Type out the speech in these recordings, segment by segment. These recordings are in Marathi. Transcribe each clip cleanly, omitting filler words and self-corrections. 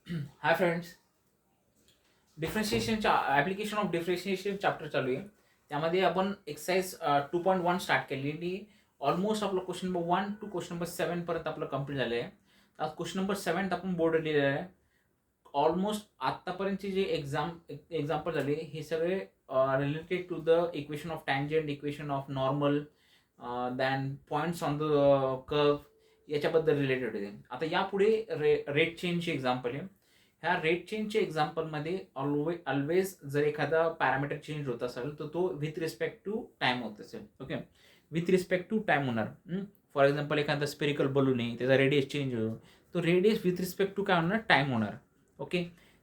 हाय फ्रेंड्स, डिफरन्शिएशनच्या ॲप्लिकेशन ऑफ डिफरन्शिएशन चॅप्टर चालू आहे. त्यामध्ये आपण एक्सरसाइज 2.1 स्टार्ट केलेली. ऑलमोस्ट आपलं question number 1 to question number 7 पर्यंत आपलं कंप्लीट झालं आहे. आज क्वेश्चन नंबर 7 आपण बोर्ड लिहिलेलं आहे. ऑलमोस्ट आत्तापर्यंतचे जे एक्झाम्पल झाले हे सगळे related to the equation of tangent, equation of normal, then points on the curve याच्याबद्दल रिलेटेड होते. आता यापुढे रेट चेंजचे एक्झाम्पल आहे. ह्या रेट चेंजच्या एक्झाम्पलमध्ये ऑलवेज जर एखादा पॅरामीटर चेंज होत असेल तर तो विथ रिस्पेक्ट टू टाइम होत असेल. Okay, with respect to time होणार. फॉर एक्झाम्पल एखादा स्पेरिकल बलून आहे, त्याचा रेडियस चेंज होतो, तो रेडियस विथ रिस्पेक्ट टू काय होणार, टाइम होणार. ओके,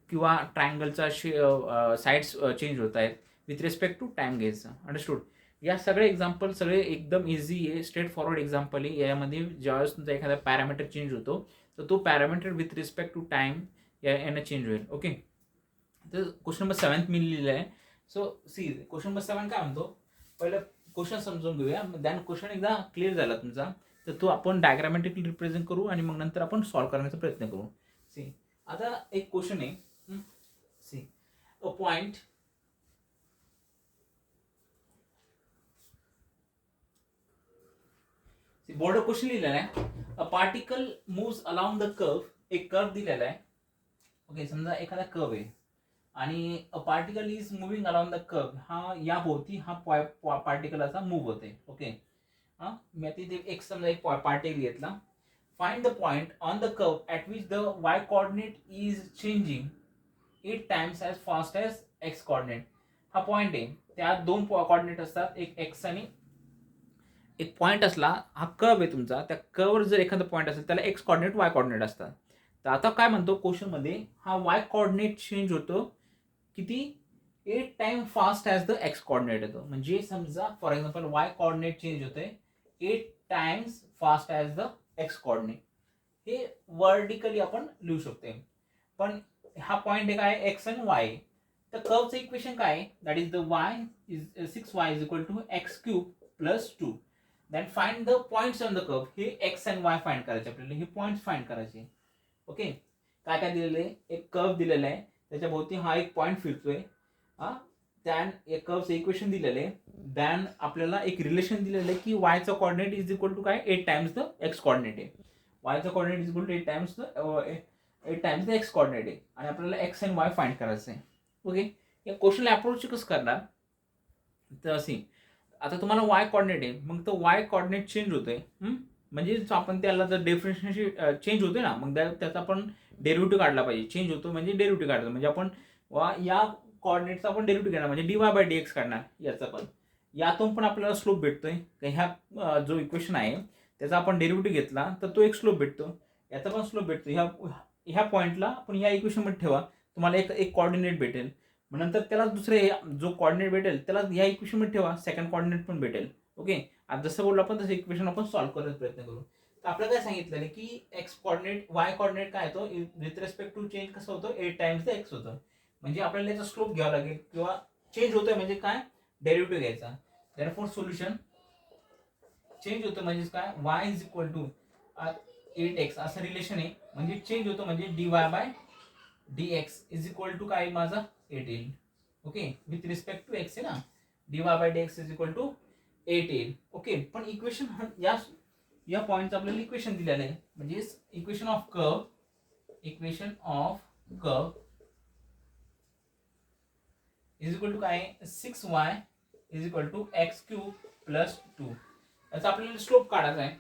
किंवा ट्रायंगलचा साईड्स चेंज होत आहेत, विथ रिस्पेक्ट टू टाइम घ्यायचं. अंडरस्टूड. या सगळे एक्झाम्पल सगळे एकदम इझी आहे, स्ट्रेट फॉरवर्ड एक्झाम्पल आहे. यामध्ये ज्यावेळेस तुमचा एखादा पॅरामीटर चेंज होतो तर तो parameter with respect to time यानं चेंज होईल. ओके, तर क्वेश्चन नंबर 7 मी लिहिलेला आहे. सो सी क्वेश्चन नंबर 7 काय म्हणतो, पहिलं क्वेश्चन समजून घेऊया. दॅन क्वेश्चन एकदा क्लिअर झाला तुमचा तर तो आपण डायग्रामॅटिकली रिप्रेझेंट करू आणि मग नंतर आपण सॉल्व्ह करण्याचा प्रयत्न करू. सी, आता एक क्वेश्चन आहे. See, a point board question लिहिलेला आहे. A particle moves along the curve. एक कर्व दिलेला आहे. ओके, समजा एखादा कर्व आहे आणि a particle is moving along the curve. हा या भोवती हा पार्टिकल असा मूव्ह होते. ओके, हा मी आता इथे एक समजा एक पार्टिकल घेतला. Find the point on the curve at which the y coordinate is changing 8 times as fast as x coordinate. हा पॉइंट आहे, त्यात दोन कॉर्डिनेट असतात, एक एक्स आणि एक पॉईंट असला. हा कर्व आहे तुमचा, त्या कर्ववर जर एखादा पॉईंट असेल त्याला एक्स कॉर्डिनेट, वाय कॉर्डिनेट असतात. तर आता काय म्हणतो क्वेश्चनमध्ये, हा वाय कॉर्डिनेट चेंज होतो किती, 8 time fast as the x coordinate येतो. म्हणजे समजा for example y coordinate change होते 8 times fast as the x coordinate. हे वर्टिकली आपण लिहू शकतो. पण हा पॉईंट आहे काय, एक्स आणि वाय. तर कर्वचं इक्वेशन काय, that is the Y is 6y is equal to X cube plus 2. Then find the points on the curve. हे एक्स आणि वाय फाइंड करायचे आपल्याला, हे पॉइंट्स फाइंड करायचे. ओके, काय काय दिलेलं आहे, एक कर्व दिलेला आहे, त्याच्या भोवती हा एक पॉईंट फिरतोय. हा, दॅन एक कर्वचं इक्वेशन दिलेलं आहे. दॅन आपल्याला एक रिलेशन दिलेलं आहे की वायचा कॉर्डिनेट इज इक्वल टू काय, 8 टाइम्स द एक्स कॉर्डिनेट आहे. वायचा coordinate is equal to 8 times the x coordinate आहे आणि आपल्याला एक्स आणि वाय फाइंड करायचं आहे. ओके, या क्वेश्चनला अप्रोच कसं करणार, तर असे आता तुम्हाला वाय कॉर्डिनेट आहे, मग तो वाय कॉर्डिनेट चेंज होतोय. म्हणजे आपण त्याला जर डिफरन्शिएशन चेंज होते ना, मग त्याचा आपण डेरिव्हेटिव्ह काढला पाहिजे. चेंज होतो म्हणजे डेरिव्हेटिव्ह काढतो, म्हणजे आपण या कॉर्डिनेटचा आपण डेरिव्हेटिव्ह घेणार, म्हणजे dy बाय dx काढणार. याचा पण यातून पण आपल्याला स्लोप भेटतोय. ह्या जो इक्वेशन आहे त्याचा आपण डेरिव्हेटिव्ह घेतला तर तो एक स्लोप भेटतो, याचा पण स्लोप भेटतो. ह्या पॉईंटला आपण ह्या इक्वेशनमध्ये ठेवा, तुम्हाला एक कॉर्डिनेट भेटेल. मग नंतर त्याला दुसरे जो कॉर्डिनेट भेटेल त्याला ह्या इक्वेशनमध्ये ठेवा, सेकंड कॉर्डिनेट पण भेटेल. ओके, आता जसं बोललो आपण तसं इक्वेशन आपण सॉल्व्ह करण्याचा प्रयत्न करू. तर आपल्याला काय सांगितलं आहे की एक्स कॉर्डिनेट, वाय कॉर्डिनेट काय होतो, विथ रिस्पेक्ट टू चेंज कसं होतं, 8 टाइम्स द एक्स होतं. म्हणजे आपल्याला याचा स्लोप घ्यावा लागेल किंवा चेंज होतोय म्हणजे काय, डेरिव्हेटिव्ह घ्यायचा. देअरफॉर सोल्युशन चेंज होतं म्हणजे काय, Y is equal to 8x असं रिलेशन आहे. म्हणजे चेंज होतं म्हणजे dy by dx is equal to काय माझा 8 येईल. Okay, with respect to X आहे ना, dy by dx is equal to 8 येईल. ओके, पण इक्वेशन या पॉईंटचं आपल्याला इक्वेशन दिलेलं आहे, म्हणजे equation of curve is equal to काय, 6y is equal to X cube plus 2. याचा आपल्याला स्लोप काढायचा आहे.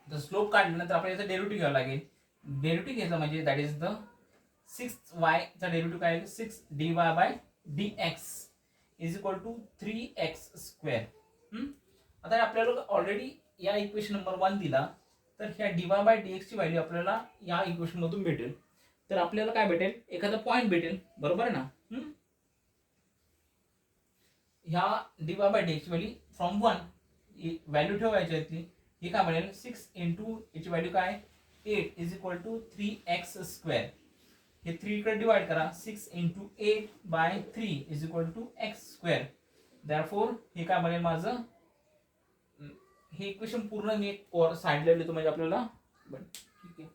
तर स्लोप काढल्यानंतर आपल्याला याचा डेरिव्हेटिव्ह घ्यावा लागेल. डेरिव्हेटिव्ह घ्यायचा म्हणजे दॅट इज द 6y चा डेरिव्हेटिव्ह काय आहे, 6 dy by dx is equal to 3x square. आता आपल्याला ऑलरेडी या इक्वेशन नंबर 1 दिला, तर ह्या dy बाय dx ची व्हॅल्यू आपल्याला या इक्वेशन मधून भेटेल. तर आपल्याला काय भेटेल, एखादा पॉईंट भेटेल, बरोबर आहे ना. ह्या dy बाय dx ची व्हॅल्यू फ्रॉम 1 व्हॅल्यू ठेवायची आहे. हे काय बनेल, 6 इंटू याची व्हॅल्यू काय, 8 is equal to 3x square. हे 3 इकडे डिवाइड करा, 6 into 8 by 3 is equal to X square. Therefore हे काय बनेल माझं, हे इक्वेशन पूर्ण मी एक साईडला लिहितो म्हणजे आपल्याला ठीक आहे.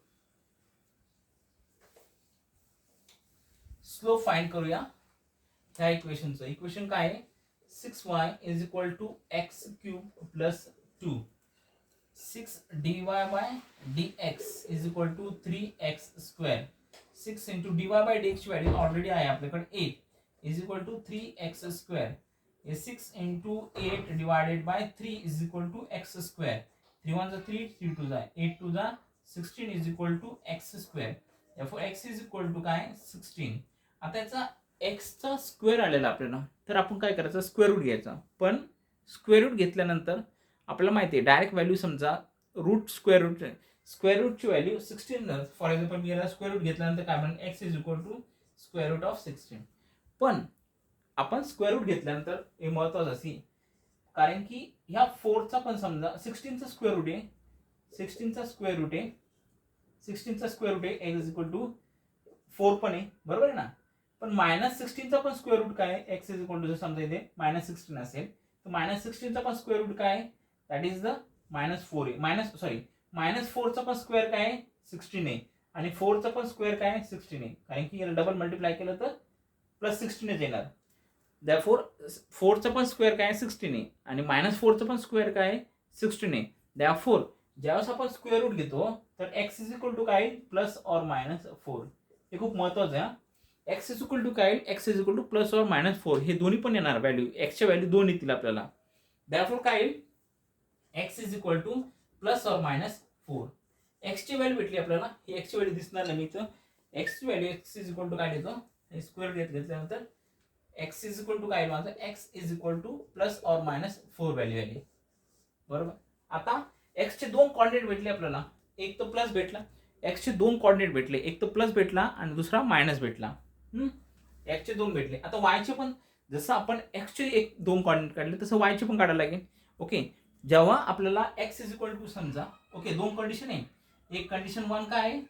स्लोप फाइंड करूया ह्या इक्वेशनचं. इक्वेशन काय आहे, 6y is equal to X cube plus 2, 6 dy by dx is equal to 3x square. 6 into dy by dx ची व्हॅल्यू ऑलरेडी आहे आपल्याकडे 8 is equal to 3x square. 6 into 8 divided by 3 is equal to X square. 3 1 जा 3, 3 2 जा 8 2 जा 16 is equal to X square. therefore x is equal to काय 16. आता याचा x चा स्क्वेअर आलेला आपल्याला, तर आपण काय करायचं, स्क्वेअर रूट घ्यायचा. पण स्क्वेअर रूट घेतल्यानंतर आपल्याला माहिती आहे डायरेक्ट व्हॅल्यू समजा रूट स्क्वेअर रूटची व्हॅल्यू 16. फॉर एक्झाम्पल मी याला स्क्वेअर रूट घेतल्यानंतर काय म्हणेल, x is equal to square root of 16. पण आपण स्क्वेअर रूट घेतल्यानंतर हे महत्वाचं असे, कारण की ह्या 4चा पण समजा 16चा स्क्वेअर रूट आहे, 16चा स्क्वेअर रूट आहे, 16चा स्क्वेअर रूट आहे, एक्स इज इक्वल टू 4 पण आहे, बरोबर आहे ना. पण -16चा पण स्क्वेअर रूट काय आहे, एक्स इज इक्वल टू समजा इथे -16 असेल तर -16चा पण स्क्वेअर रूट काय आहे, दॅट इज द -4 आहे. -4चा पण स्क्वेअर काय आहे 16 आहे, आणि 4चा पण स्क्वेअर काय आहे 16 आहे, कारण की याला डबल मल्टिप्लाय केलं तर +16 येणार. therefore 4चा पण स्क्वेअर काय आहे 16 आहे, आणि -4चा पण स्क्वेअर काय आहे 16 आहे. therefore ज्यावेळेस आपण स्क्वेअर रूट घेतो तर x इज इक्वल टू काय +or-4. हे खूप महत्वाचं आहे. x इज इक्वल टू काय, x is equal to +or-4 हे दोन्ही पण येणार व्हॅल्यू, x च्या व्हॅल्यू दोन येतील आपल्याला. therefore काय येईल, x is equal to +or-4. x ची व्हॅल्यू भेटली आपल्याला, ही x ची व्हॅल्यू दिसणार नाही इथं. x ची value x is equal to काय देतो, स्क्वेअर घेतल्यानंतर x इज इक्वल टू काय माझं, x is equal to +or-4 value आली, बरोबर. आता x चे दोन कॉर्डिनेट भेटले आपल्याला, एक तर प्लस भेटला, x चे दोन कॉर्डिनेट भेटले, एक तर प्लस भेटला आणि दुसरा मायनस भेटला. x चे दोन भेटले. आता y चे पण जसं आपण x चे एक दोन कॉर्डिनेट काढले तसं y चे पण काढायला लागेल. ओके, जेव्हा आपल्याला x इज इक्वल टू समजा, ओके दोन कंडिशन आहे. एक कंडिशन 1 काय आहे,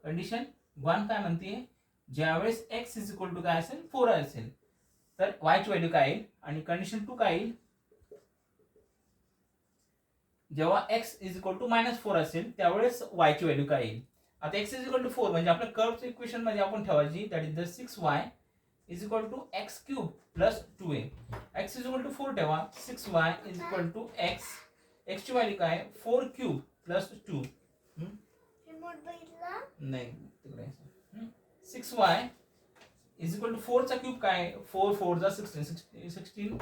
कंडिशन 1 काय म्हणते, ज्यावेळेस x इज इक्वल टू काय असेल 4 असेल तर y ची व्हॅल्यू काय येईल, आणि कंडिशन 2 काय येईल, जेव्हा x इज इक्वल टू -4 असेल त्यावेळेस y ची व्हॅल्यू काय येईल. आता x इज इक्वल टू 4 म्हणजे आपल्या कर्वच्या इक्वेशन मध्ये आपण ठेवायची, that is the 6y is equal to x cube plus 2a. x is equal to 4 ठेवा, 6y is equal to x ची व्हॅल्यू काय 4 क्यूब प्लस 2. नाही तिकडे 6y इज इक्वल टू 4 चा क्यूब काय 4 4 जा 16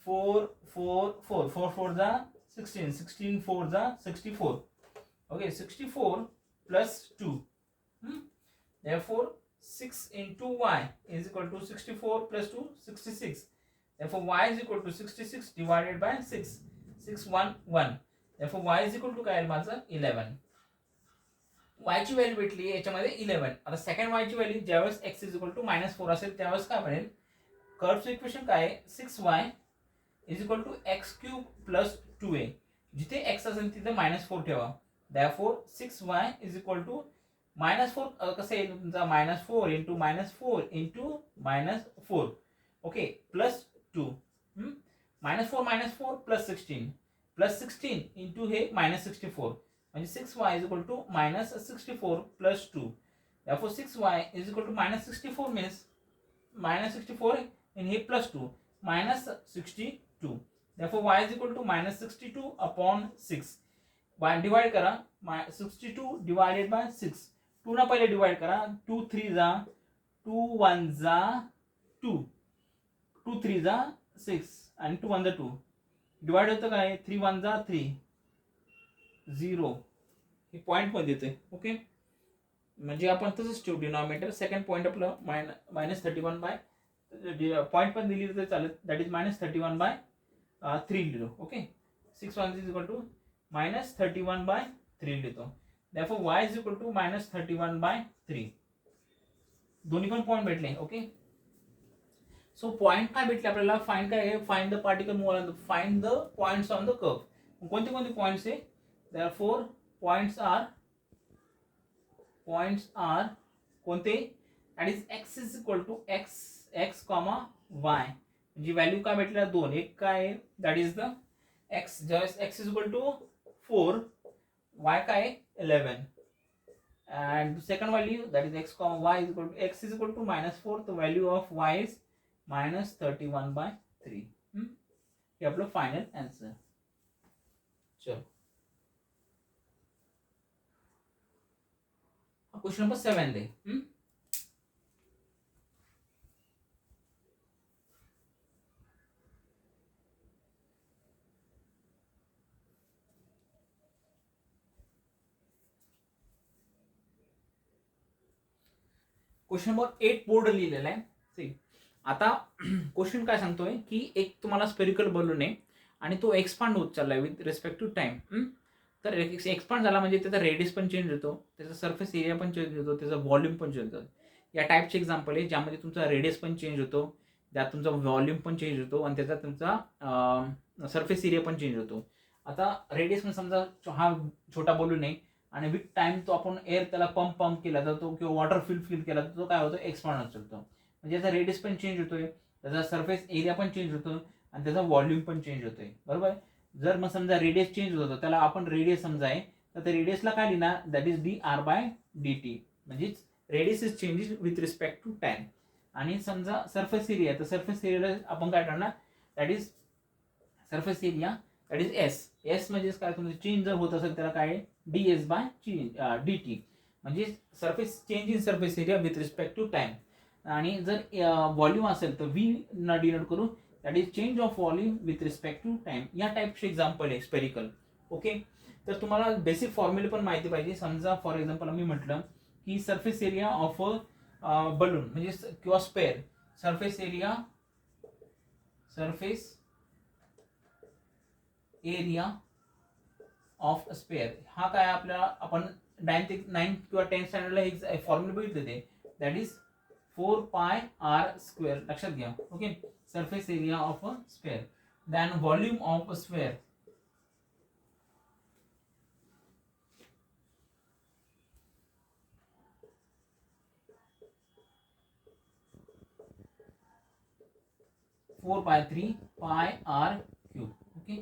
4 4 4 4 4 जा 16 16 4 जा 64. Okay 64 plus 2. therefore 6 into y is equal to 64 plus 2 66. therefore y is equal to 66 divided by 6 6 1 1. therefore y is equal to काय माझं 11. y ची व्हॅल्यू भेटली याच्यामध्ये 11. आता सेकंड y ची व्हॅल्यू ज्यावेळेस x इज इक्वल टू -4 असेल त्यावेळेस काय बनेल, कर्वचं इक्वेशन काय आहे 6y is equal to X cube plus 2a. जिथे x असेल तिथे -4 ठेवा. therefore 6y is equal to -4 कसं येईल तुमचा, -4 into -4 into -4. Okay plus 2. -4 plus 16 plus 16 into हे -64 म्हणजे 6y is equal to -64 plus 2. therefore 6y is equal to -64 means -64 आणि हे plus 2 -62. therefore y is equal to -62 upon 6. y divide करा, 62 डिवाइडेड बाय 6. 2 ना पहिले डिवाइड करा, 2 3 जा 2 1 जा 2 2 3 जा 6 आणि 2 1 जा 2. डिवाइड होतं काय 3 1 जा 3 0. हे पॉईंट मध्ये येते. ओके म्हणजे आपण तसंच ठेवू डिनॉमिनेटर. सेकंड पॉईंट आपलं -31 बाय पॉईंट पण दिली तर चालेल, दॅट इज -31 बाय 3 लिहिलो. Okay 6 1 is equal to -31 by 3 लिहितो. therefore y is equal to -31 by 3. दोन्ही पण पॉइंट भेटले. ओके सो पॉइंट काय भेटले आपल्याला, फाइंड काय आहे, find the particle move on the, find the points on the curve. कोणते कोणते पॉइंट्स आहे, therefore पॉइंट्स आर कोणते, that is x is equal to x y. म्हणजे व्हॅल्यू काय भेटल्या 2. एक काय आहे, दॅट इज द x, ज्यावेळेस x is equal to 4, y काय 11 and second value, that is x comma y is equal to x is equal to -4, the value of y is -31/3. हे आपलं फायनल आन्सर. चलो क्वेश्चन नंबर 7 दे. क्वेश्चन नंबर 8 बोर्ड लिहिलेला आहे. आता क्वेश्चन काय सांगतोय की एक तुम्हाला स्पेरिकल बलून आहे आणि तो एक्सपांड होत चाललाय विथ रिस्पेक्ट टू टाइम. तर एक्सपांड झाला म्हणजे त्याचा रेडियस पण चेंज होतो, त्याचा सरफेस एरिया पण चेंज होतो, त्याचा व्हॉल्यूम पण चेंज होतो. या टाईपचे एक्झाम्पल आहे ज्यामध्ये तुमचा रेडियस पण चेंज होतो, त्यात तुमचा व्हॉल्यूम पण चेंज होतो आणि त्याचा तुमचा सरफेस एरिया पण चेंज होतो. आता रेडियस म्हणजे समजा हा छोटा बलून आहे आणि विथ टाइम तो आपण एअर त्याला पंप केला जातो किंवा वॉटर फिल केला जातो, तो काय होतो एक्सपांड होत चालतो. म्हणजे त्याचा रेडियस पण चेंज होतोय, त्याचा सरफेस एरिया पण चेंज होतो आणि त्याचा व्हॉल्यूम पण चेंज होतोय. बरोबर. जर मग समजा रेडियस चेंज होतो त्याला आपण रेडियस समजाय तर त्या रेडियसला काय लिहिणार, दॅट इज dr/dt. म्हणजेच radius is changes with respect to time. आणि समजा सरफेस एरिया, तर सरफेस एरियाला आपण काय करणार, that is surface area that is S म्हणजे काय, तुमचं चेंज जर होत असेल त्याला काय ds/dt. म्हणजे surface change in surface area with respect to time. आणि जर व्हॉल्यूम असेल तर व्ही न डिनोट करू, that is change of volume with respect to time. या टाईपचे एक्झाम्पल आहे स्पेरिकल. ओके. तर तुम्हाला बेसिक फॉर्म्युला पण माहिती पाहिजे. समजा फॉर एक्झाम्पल आम्ही म्हटलं की surface area of a balloon म्हणजे किंवा spare, surface area of spare हा काय आपल्याला आपण 9th किंवा 10th स्टँडर्डला हे फॉर्म्युला बघितले ते, दॅट इज 4πr². लक्षात घ्या. Okay. Surface area of a spare than volume of a spare (4/3πr³). Okay.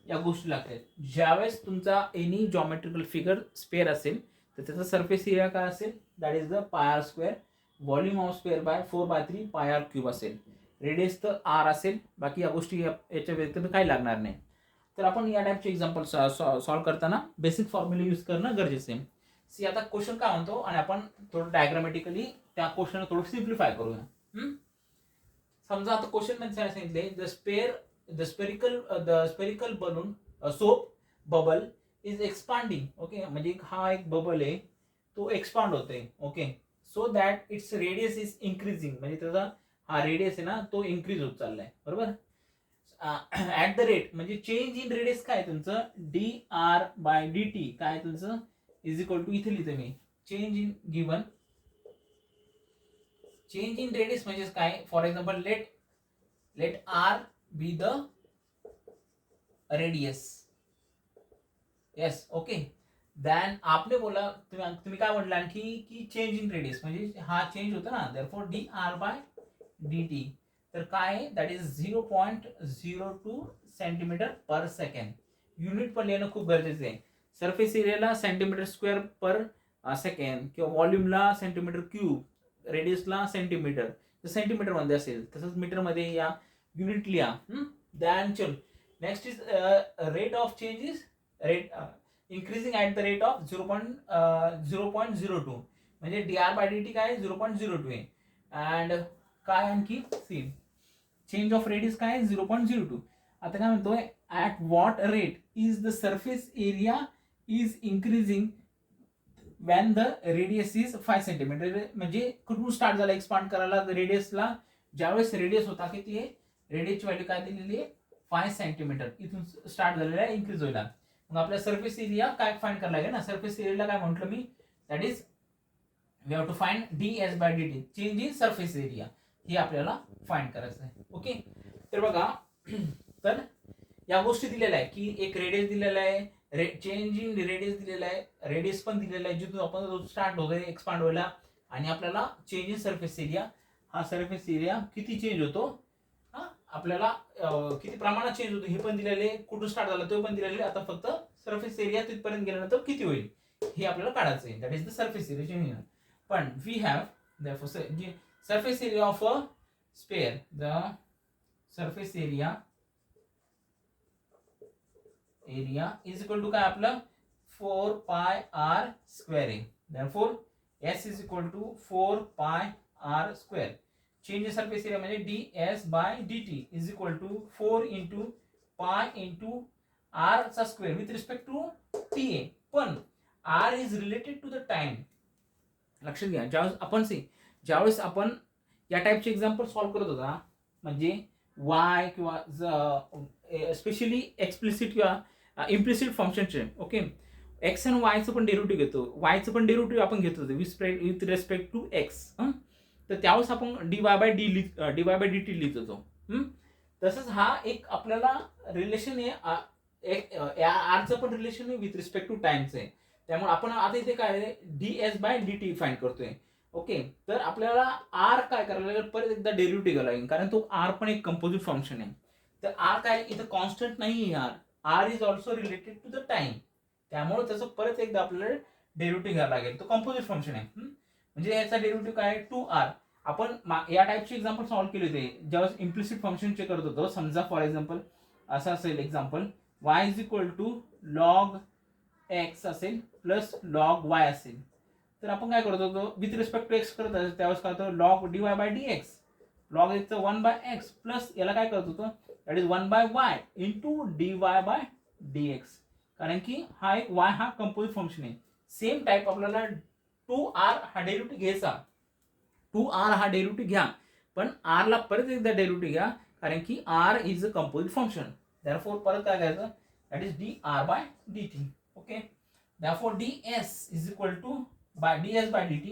या गोष्टी लागतात. ज्यावेळेस तुमचा एनी जॉमेट्रिकल फिगर स्पेअर असेल तर त्याचा सरफेस एरिया काय असेल, that is the πr². Volume of sphere by 4/3πr³ असेल. रेडियस तर आर असेल. बाकी या गोष्टी याच्या व्यतिरिक्त काही लागणार नाही. तर आपण या टाईपचे एक्झाम्पल सॉल्व्ह करताना बेसिक फॉर्म्युला यूज करणं गरजेचं आहे. सी आता क्वेश्चन काय म्हणतो आणि आपण थोडं डायग्रामॅटिकली त्या क्वेश्चन थोडं सिम्प्लिफाय करूया. समजा आता क्वेश्चन मध्ये काय सांगितले, the spherical balloon soap bubble is expanding. Okay. म्हणजे हा एक बबल आहे, तो एक्सपांड होतोय. Okay. So that its radius is increasing. म्हणजे त्याचा हा रेडियस आहे ना तो इन्क्रीज होत चाललाय. बरोबर. ऍट द रेट म्हणजे चेंज इन रेडियस काय तुमचं dr/dt काय तुमचं इज इक्वल टू, इथे लिहितो मी, चेंज इन रेडियस म्हणजे काय, for example let r be the radius. Yes. Okay. Then आपने बोला तुम्ही काय म्हटलं आणखी की चेंज इन रेडियस म्हणजे हा चेंज होतो ना, देअरफॉर dr/dt. तर काय, that is 0.02 centimetre per second. Unit पण लिहिणं खूप गरजेचं आहे. सरफेस एरियाला सेंटीमीटर स्क्वेअर पर सेकंड किंवा व्हॉल्यूमला सेंटीमीटर क्यूब, रेडियसला सेंटीमीटर मध्ये असेल, तसंच मीटर मध्ये या युनिट लिहा. दॅन चल next is rate of changes increasing at the rate of 0.02 म्हणजे dr/dt काय 0.02 आहे. अँड काय आणखी सी चेंज ऑफ रेडियस काय 0.02. आता काय म्हणतोय, at what rate is the surface area is increasing van the radius is 5 centimetre. म्हणजे कुठून स्टार्ट झाला एक्सपांड करायला रेडियसला, ज्यावेळेस रेडियस होता की ते रेडियसची व्हॅल्यू काय दिलेली आहे 5 सेंटीमीटर, इथून स्टार्ट झालेला आहे इन्क्रीज व्हायला. मग आपल्या सरफेस एरिया काय फाइंड करायला लागेल ना, सरफेस एरियाला काय म्हटलं मी, that is we have to find ds/dt change in surface area. हे आपल्याला फाइंड करायचं आहे. ओके. तर बघा, तर या गोष्टी दिलेल्या आहे की एक रेडियस दिलेला आहे, चेंज इन रेडियस दिलेला आहे, रेडियस पण दिलेला आहे जिथून आपण स्टार्ट होतोय एक्सपांड व्हायला, आणि आपल्याला चेंज इन सरफेस एरिया, हा सरफेस एरिया किती चेंज होतो, आपल्याला किती प्रमाणात चेंज होतो हे पण दिलेले, कुठून स्टार्ट झाला तो पण दिलेले. आता फक्त सरफेस एरिया तिथपर्यंत गेल्यानंतर किती होईल हे आपल्याला काढायचं आहे. That is the surface area. पण we have therefore surface area of a sphere, the surface area is equal to काय आपलं 4 pi r square आहे. therefore s is equal to 4 pi r square. change the surface area म्हणजे ds by dt is equal to 4 into pi into r चा square with respect to t आहे. पण r is related to the time. लक्षात घ्या, ज्यावेळेस आपण या टाईपचे एक्झाम्पल सॉल्व्ह करत होता, म्हणजे वाय किंवा स्पेशली एक्सप्लिसिट किंवा इम्प्लिसिट फंक्शनचे, ओके, एक्स अँड वायचं पण डेरिव्हेटिव्ह घेतो, वायचं पण डेरिव्हेटिव्ह आपण घेत होतो विथ रेस्पेक्ट टू एक्स. तर त्यावेळेस आपण dy बाय dt लिहित होतो. तसंच हा एक आपल्याला रिलेशन आहे, आरचं पण रिलेशन आहे विथ रिस्पेक्ट टू टाइमचं आहे. त्यामुळे आपण आता इथे काय ds बाय dt फाइंड करतोय. ओके, तर आपल्याला आर काय करायला लागेल, परत एकदा डेरिव्हेटिव्ह घ्यायला लागेल, कारण तो आर पण एक कंपोजिट फंक्शन आहे. तर आर काय इथं कॉन्स्टंट नाही आहे, R is also related to the time. त्यामुळे त्याचं परत एकदा आपल्याला डेरिव्हेटिव्ह घ्यायला लागेल. तो कंपोजिट फंक्शन आहे. म्हणजे याचा डेरिव्हेटिव्ह काय आहे 2r. आपण या टाईपचे एक्झाम्पल सॉल्व्ह केले होते ज्यावेळेस इम्प्लिसिट फंक्शन चेक करत होतो. समजा फॉर एक्झाम्पल असं असेल example y is equal to log x असेल प्लस लॉग y असेल, तर आपण काय करत होतो विथ रिस्पेक्ट टू एक्स करत होतो. त्यावेळेस काय होतं log dy by dx, log एक्सचं 1 बाय एक्स प्लस याला काय करत होतो that is 1 by y into dy by dx. कारण की हा एक y हा कंपोजिट फंक्शन आहे. सेम टाईप आपल्याला 2r हा डेरिव्हेटिव्ह घ्यायचा. 2r हा डेरिव्हेटिव्ह घ्या, पण r ला परत एकदा डेरिव्हेटिव्ह घ्या, कारण की r is a composite function. therefore परत काय घ्यायचं that is dr by dt. Okay, therefore ds is equal to ds by dt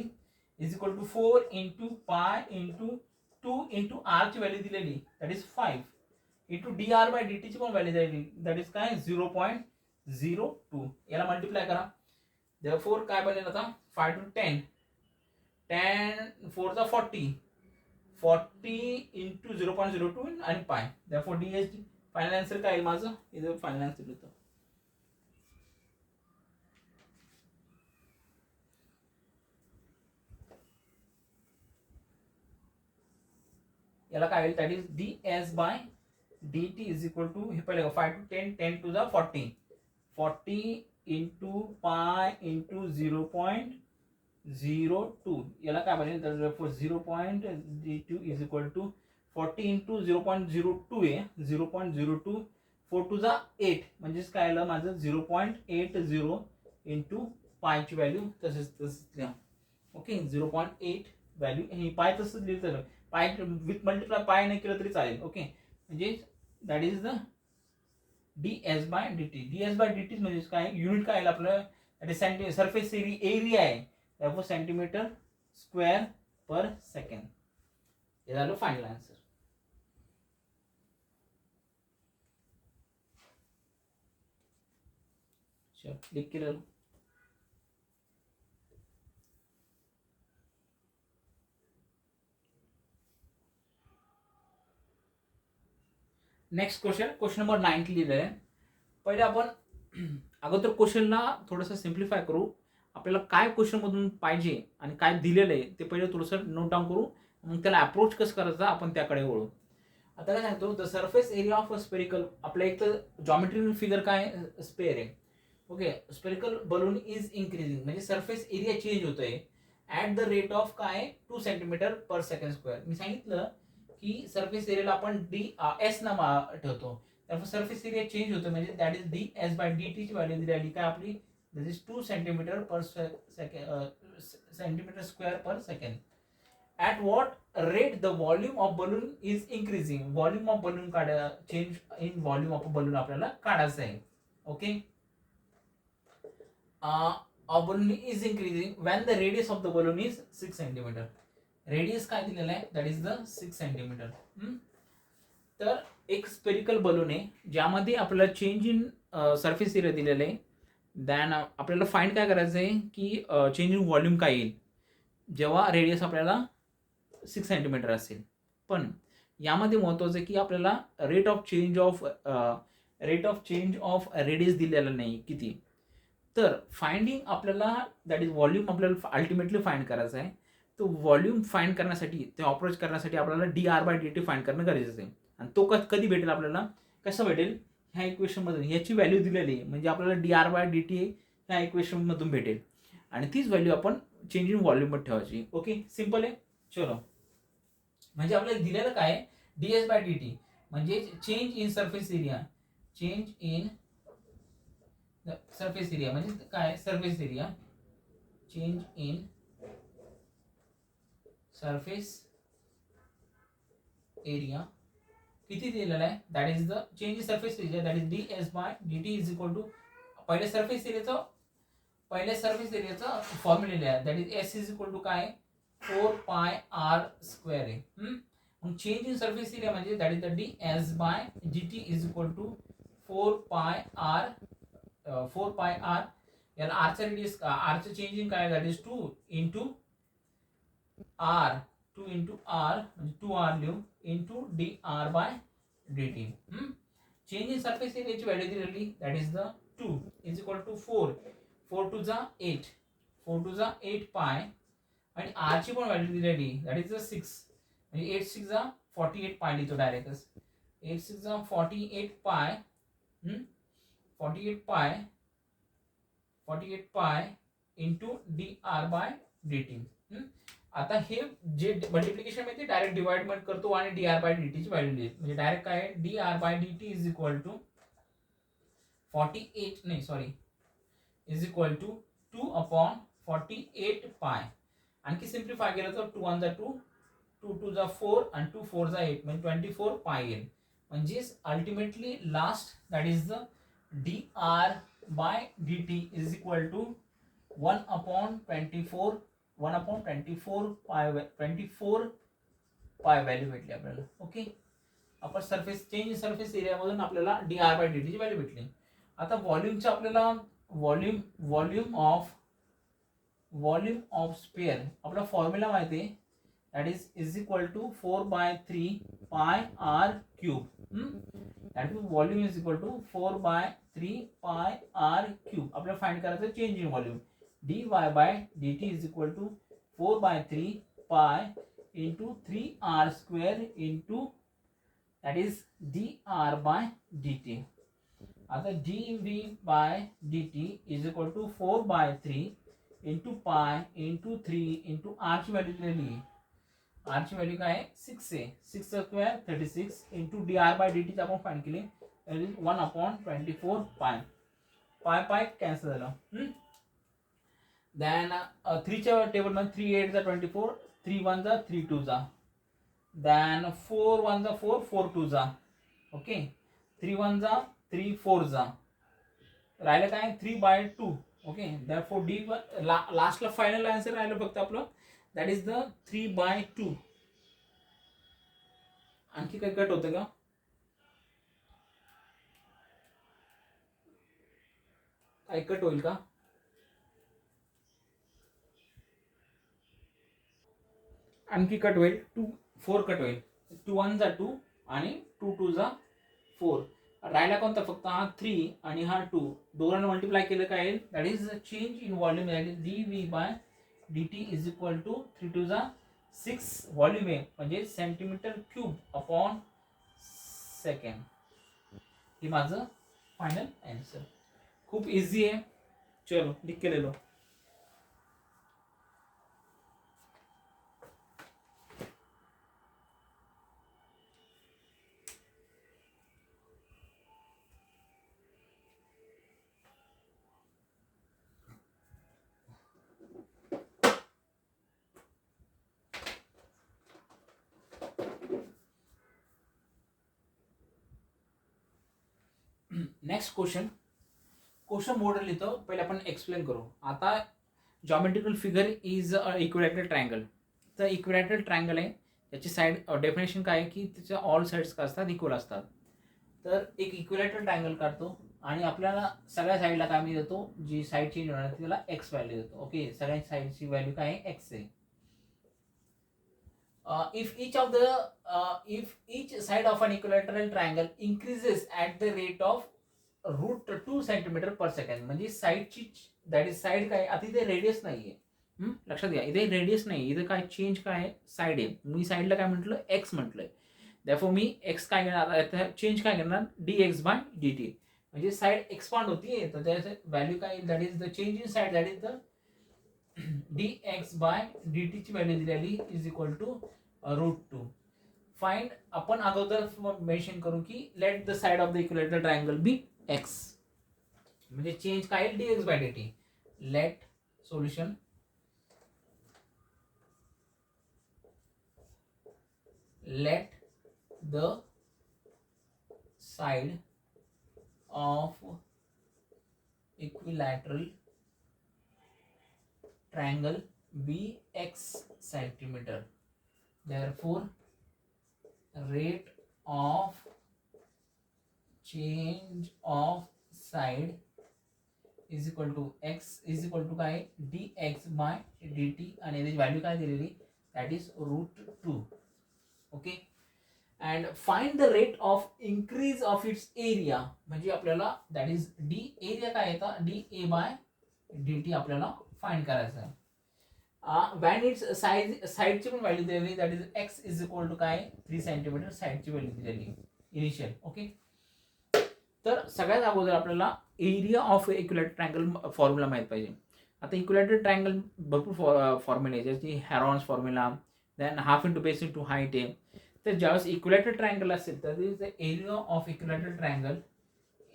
is equal to 4 into pi into 2 into r ची व्हॅल्यू दिलेली that is 5 into dr by dt ची पण व्हॅल्यू दिलेली दॅट इज काय 0.02. याला मल्टिप्लाय करा. therefore काय बनेल आता 5 to 10 4 चा 40 into 0.02 आणि पाय. therefore ds फायनल आन्सर काय आहे माझं, इथे फायनल आन्सर होतं. याला काय होईल that is ds by dt is equal to हे पहिले 5 to 10 10 to the 40 into pi into 0.02. याला काय बनेल तर 0.02 इज इक्वल टू 40 into 0.02 आहे 0.02 4 to the 8 म्हणजेच काय आलं माझं 0.80 into पाय ची व्हॅल्यू तसंच लिहा. ओके, 0.8 व्हॅल्यू ही पाय तसंच लिहिलं, पाय विथ मल्टिप्लाय पाय नाही केलं तरी चालेल. ओके, म्हणजे that is the ds by dt. ds by dt म्हणजे काय युनिट काय आलं आपलं दॅट इज सरफेस एरिया आहे, therefore centimetre square per second. हे झालं फायनल आन्सर. क्लिक केलं. नेक्स्ट क्वेश्चन नंबर 9 लिहिलेलं आहे. पहिले आपण अगोदर क्वेश्चनला थोडंसं सिम्प्लिफाय करू. आपल्याला काय क्वेश्चन मधून पाहिजे आणि काय दिलेलं आहे ते पहिले थोडंसं नोट डाऊन करू, मग त्याला अप्रोच कसं करायचं आपण त्याकडे वळू. आता काय सांगतो the surface area of a spherical, आपल्या एक तर जॉमेट्रिकल फिगर काय स्पेअर आहे. Okay, spherical balloon is increasing म्हणजे सरफेस एरिया चेंज होतोय ऍट द रेट ऑफ काय 2 सेंटीमीटर पर सेकंड स्क्वेअर. मी सांगितलं की सरफेस एरियाला आपण ds ना ठेवतो, त्यामुळे सरफेस एरिया चेंज होतो म्हणजे that is ds by dt ची व्हॅल्यू दिलेली काय आपली that is 2 centimetre per centimetre square per second. At what rate the volume of balloon is increasing. Volume of balloon काढा, change in volume of balloon आपल्याला काढायचं आहे. Okay, of balloon is increasing when the radius of the balloon is 6 centimetre. Radius काय दिलेलं आहे दॅट इज द 6 सेंटीमीटर. तर एक स्पेरिकल बलून आहे ज्यामध्ये आपल्याला चेंज इन सरफेस एरिया दिलेलं आहे. दॅन आपल्याला फाइंड काय करायचं आहे की चेंज इन व्हॉल्यूम काय येईल जेव्हा रेडियस आपल्याला 6 सेंटीमीटर असेल. पण यामध्ये महत्त्वाचं आहे की आपल्याला rate of change of radius दिलेला नाही किती. तर फाइंडिंग आपल्याला दॅट इज व्हॉल्यूम आपल्याला अल्टिमेटली फाइंड करायचं आहे. तो व्हॉल्यूम फाइंड करण्यासाठी, ते अप्रोच करण्यासाठी आपल्याला dr/dt फाइंड करणं गरजेचं आहे. आणि तो कधी भेटेल आपल्याला, कसं भेटेल, ह्या इक्वेशनमधून ह्याची व्हॅल्यू दिलेली आहे, म्हणजे आपल्याला dr/dt ह्या इक्वेशनमधून भेटेल आणि तीच व्हॅल्यू आपण चेंज इन व्हॉल्यूममध्ये ठेवायची. ओके, सिम्पल आहे. चलो, म्हणजे आपल्याला दिलेलं काय, ds/dt म्हणजे change in surface area. Change in surface area म्हणजे काय, surface area, change in surface area किती दिलेला आहे, that is the change in surface area, that is ds/dt is equal to पहिले सरफेस एरियाचं फॉर्म्युला आहे, that is s is equal to काय, 4πr² आहे. मग चेंज इन सरफेस एरिया म्हणजे that is the ds/dt is equal to 4πr. याला आरचा रेडियस, आरचं चेंज इन काय, that is 2 into r, 2 into r म्हणजे 2r लिहू into dr/dt. Change in surface एरियाची व्हॅल्यू दिलेली, that is the 2 is equal to 4, 4 to जा 8, 4 टू जा 8 पाय, आणि r ची पण व्हॅल्यू दिलेली, दॅट इज द 6, म्हणजे 8 6 जा 48 पाय लिहितो डायरेक्टच. 8 6 जा 48 पाय, 48 पाय इंटू dr/dt. आता हे जे मल्टिप्लिकेशन मध्ये डायरेक्ट डिवाइडमेंट करतो आणि dr/dt ची व्हॅल्यू लिहितो, म्हणजे डायरेक्ट काय आहे, dr/dt इज इक्वल टू 48 नाही सॉरी इज इक्वल टू 2/48 पाय. आणखी सिम्प्लिफाय केलं तर 2 1 जा 2, 2 2 जा 4 आणि 2 4 जा 8 म्हणजे 24 पाय येईल. म्हणजेच ultimately last that is the dr/dt is equal to 1/24 pi, 24 पाय व्हॅल्यू भेटली आपल्याला. ओके, आपण सरफेस चेंज सरफेस एरियामधून आपल्याला dr/dt ची व्हॅल्यू भेटली. आता व्हॉल्यूमचं आपल्याला व्हॉल्यूम ऑफ स्फिअर आपला फॉर्म्युला माहिती आहे, that is equal to 4/3 pi r cube. That means volume is equal to 4/3 pi r cube. आपल्याला फाइंड करायचं change in volume, dy/dt is equal to 4/3 pi into 3r² into that is dr/dt. आता dv/dt is equal to 4/3 into pi into 3 into r ची व्हॅल्यू दिलेली आहे, r ची व्हॅल्यू काय आहे, 6 आहे, 6² 36 इंटू dr/dt आपण फाइंड केले, दॅट इज 1/24 पाय. पाय कॅन्सल झालं. देन 3 च्या टेबल मध्ये 3 8 जा 24, 3 1 जा 3 2 जा, देन 4 1 जा 4, 4 2 जा, ओके, 3 1 जा 3 4 जा, राहिलं काय 3/2. ओके, देयरफॉर डी लास्टला फायनल आन्सर राहिलं फक्त आपलं, दॅट इज द 3/2. आणखी काही कट होतं का, काही कट होईल का, आणखी कट होईल, 4 कट होईल, 2 1 जा 2 आणि 2 2 जा 4. राहिला कोणता, फक्त हा 3 आणि हा 2, दोघांना मल्टिप्लाय केलं काय येईल, that is change in volume, that is dv/dt is equal to 3 2 जा 6 व्हॉल्यूम आहे म्हणजे सेंटीमीटर क्यूब अपॉन सेकंड. हे माझं फायनल आन्सर. खूप इझी आहे, चलो लिख के ले लो. नेक्स्ट क्वेश्चन मॉडेल लिहितो, पहिले आपण एक्सप्लेन करू. आता geometrical figure is equilateral triangle. तर इक्विलॅटरल ट्रायंगल आहे, त्याची साईड डेफिनेशन काय आहे की त्याच्या ऑल साईड्स काय असतात, इक्वल असतात. तर एक इक्विलॅटरल ट्रायंगल काढतो आणि आपल्याला सगळ्या साईडला काय मी देतो, जी साईड चेंज होणार त्याला एक्स व्हॅल्यू देतो. ओके, सगळ्या साईडची व्हॅल्यू काय आहे, एक्स आहे. If each side of an equilateral triangle increases at the rate of √2 centimetre per second. म्हणजे साईडची दॅट इज साईड काय, आता इथे रेडियस नाहीये. लक्षात घ्या, इथे रेडियस नाही, इथे काय चेंज काय आहे, साईड आहे. मी साईडला काय म्हटलं, एक्स म्हटलंय. दॅफोर मी एक्स काय घेणार, चेंज काय घेणार, dx/dt. म्हणजे साईड एक्सपांड होतीये, तर त्याचं व्हॅल्यू काय, that is the change in side, that is the dx/dt ची व्हॅल्यू दिलेली इज इक्वल टू √2. फाइंड, आपण अगोदर मेन्शन करू की let the side of the equilateral triangle be x. म्हणजे चेंज काय, dx/dt. Let solution, let the side of equilateral triangle be x centimeter. Therefore, rate of change of side is equal to x is equal to काय, dx/dt. आणि याची व्हॅल्यू काय दिलेली, that is √2. Okay. And find the rate of increase of its area. म्हणजे आपल्याला दॅट इज डी एरिया काय येतं, dA/dt आपल्याला फाइंड करायचं आहे. व्हॅन इट्स साईडची पण व्हॅल्यू दिलेली, that is x is equal to काय, 3 सेंटीमीटर साईडची व्हॅल्यू दिलेली इनिशियल. ओके. तर सगळ्यात अगोदर आपल्याला area of equilateral triangle formula माहित पाहिजे. आता इक्विलॅटरल ट्रायंगल भरपूर फॉर्म्युला आहे, जसे Heron's formula, then half into base into height आहे. तर ज्यावेळेस इक्विलॅटरल ट्रायंगल असेल तर this the area of equilateral triangle,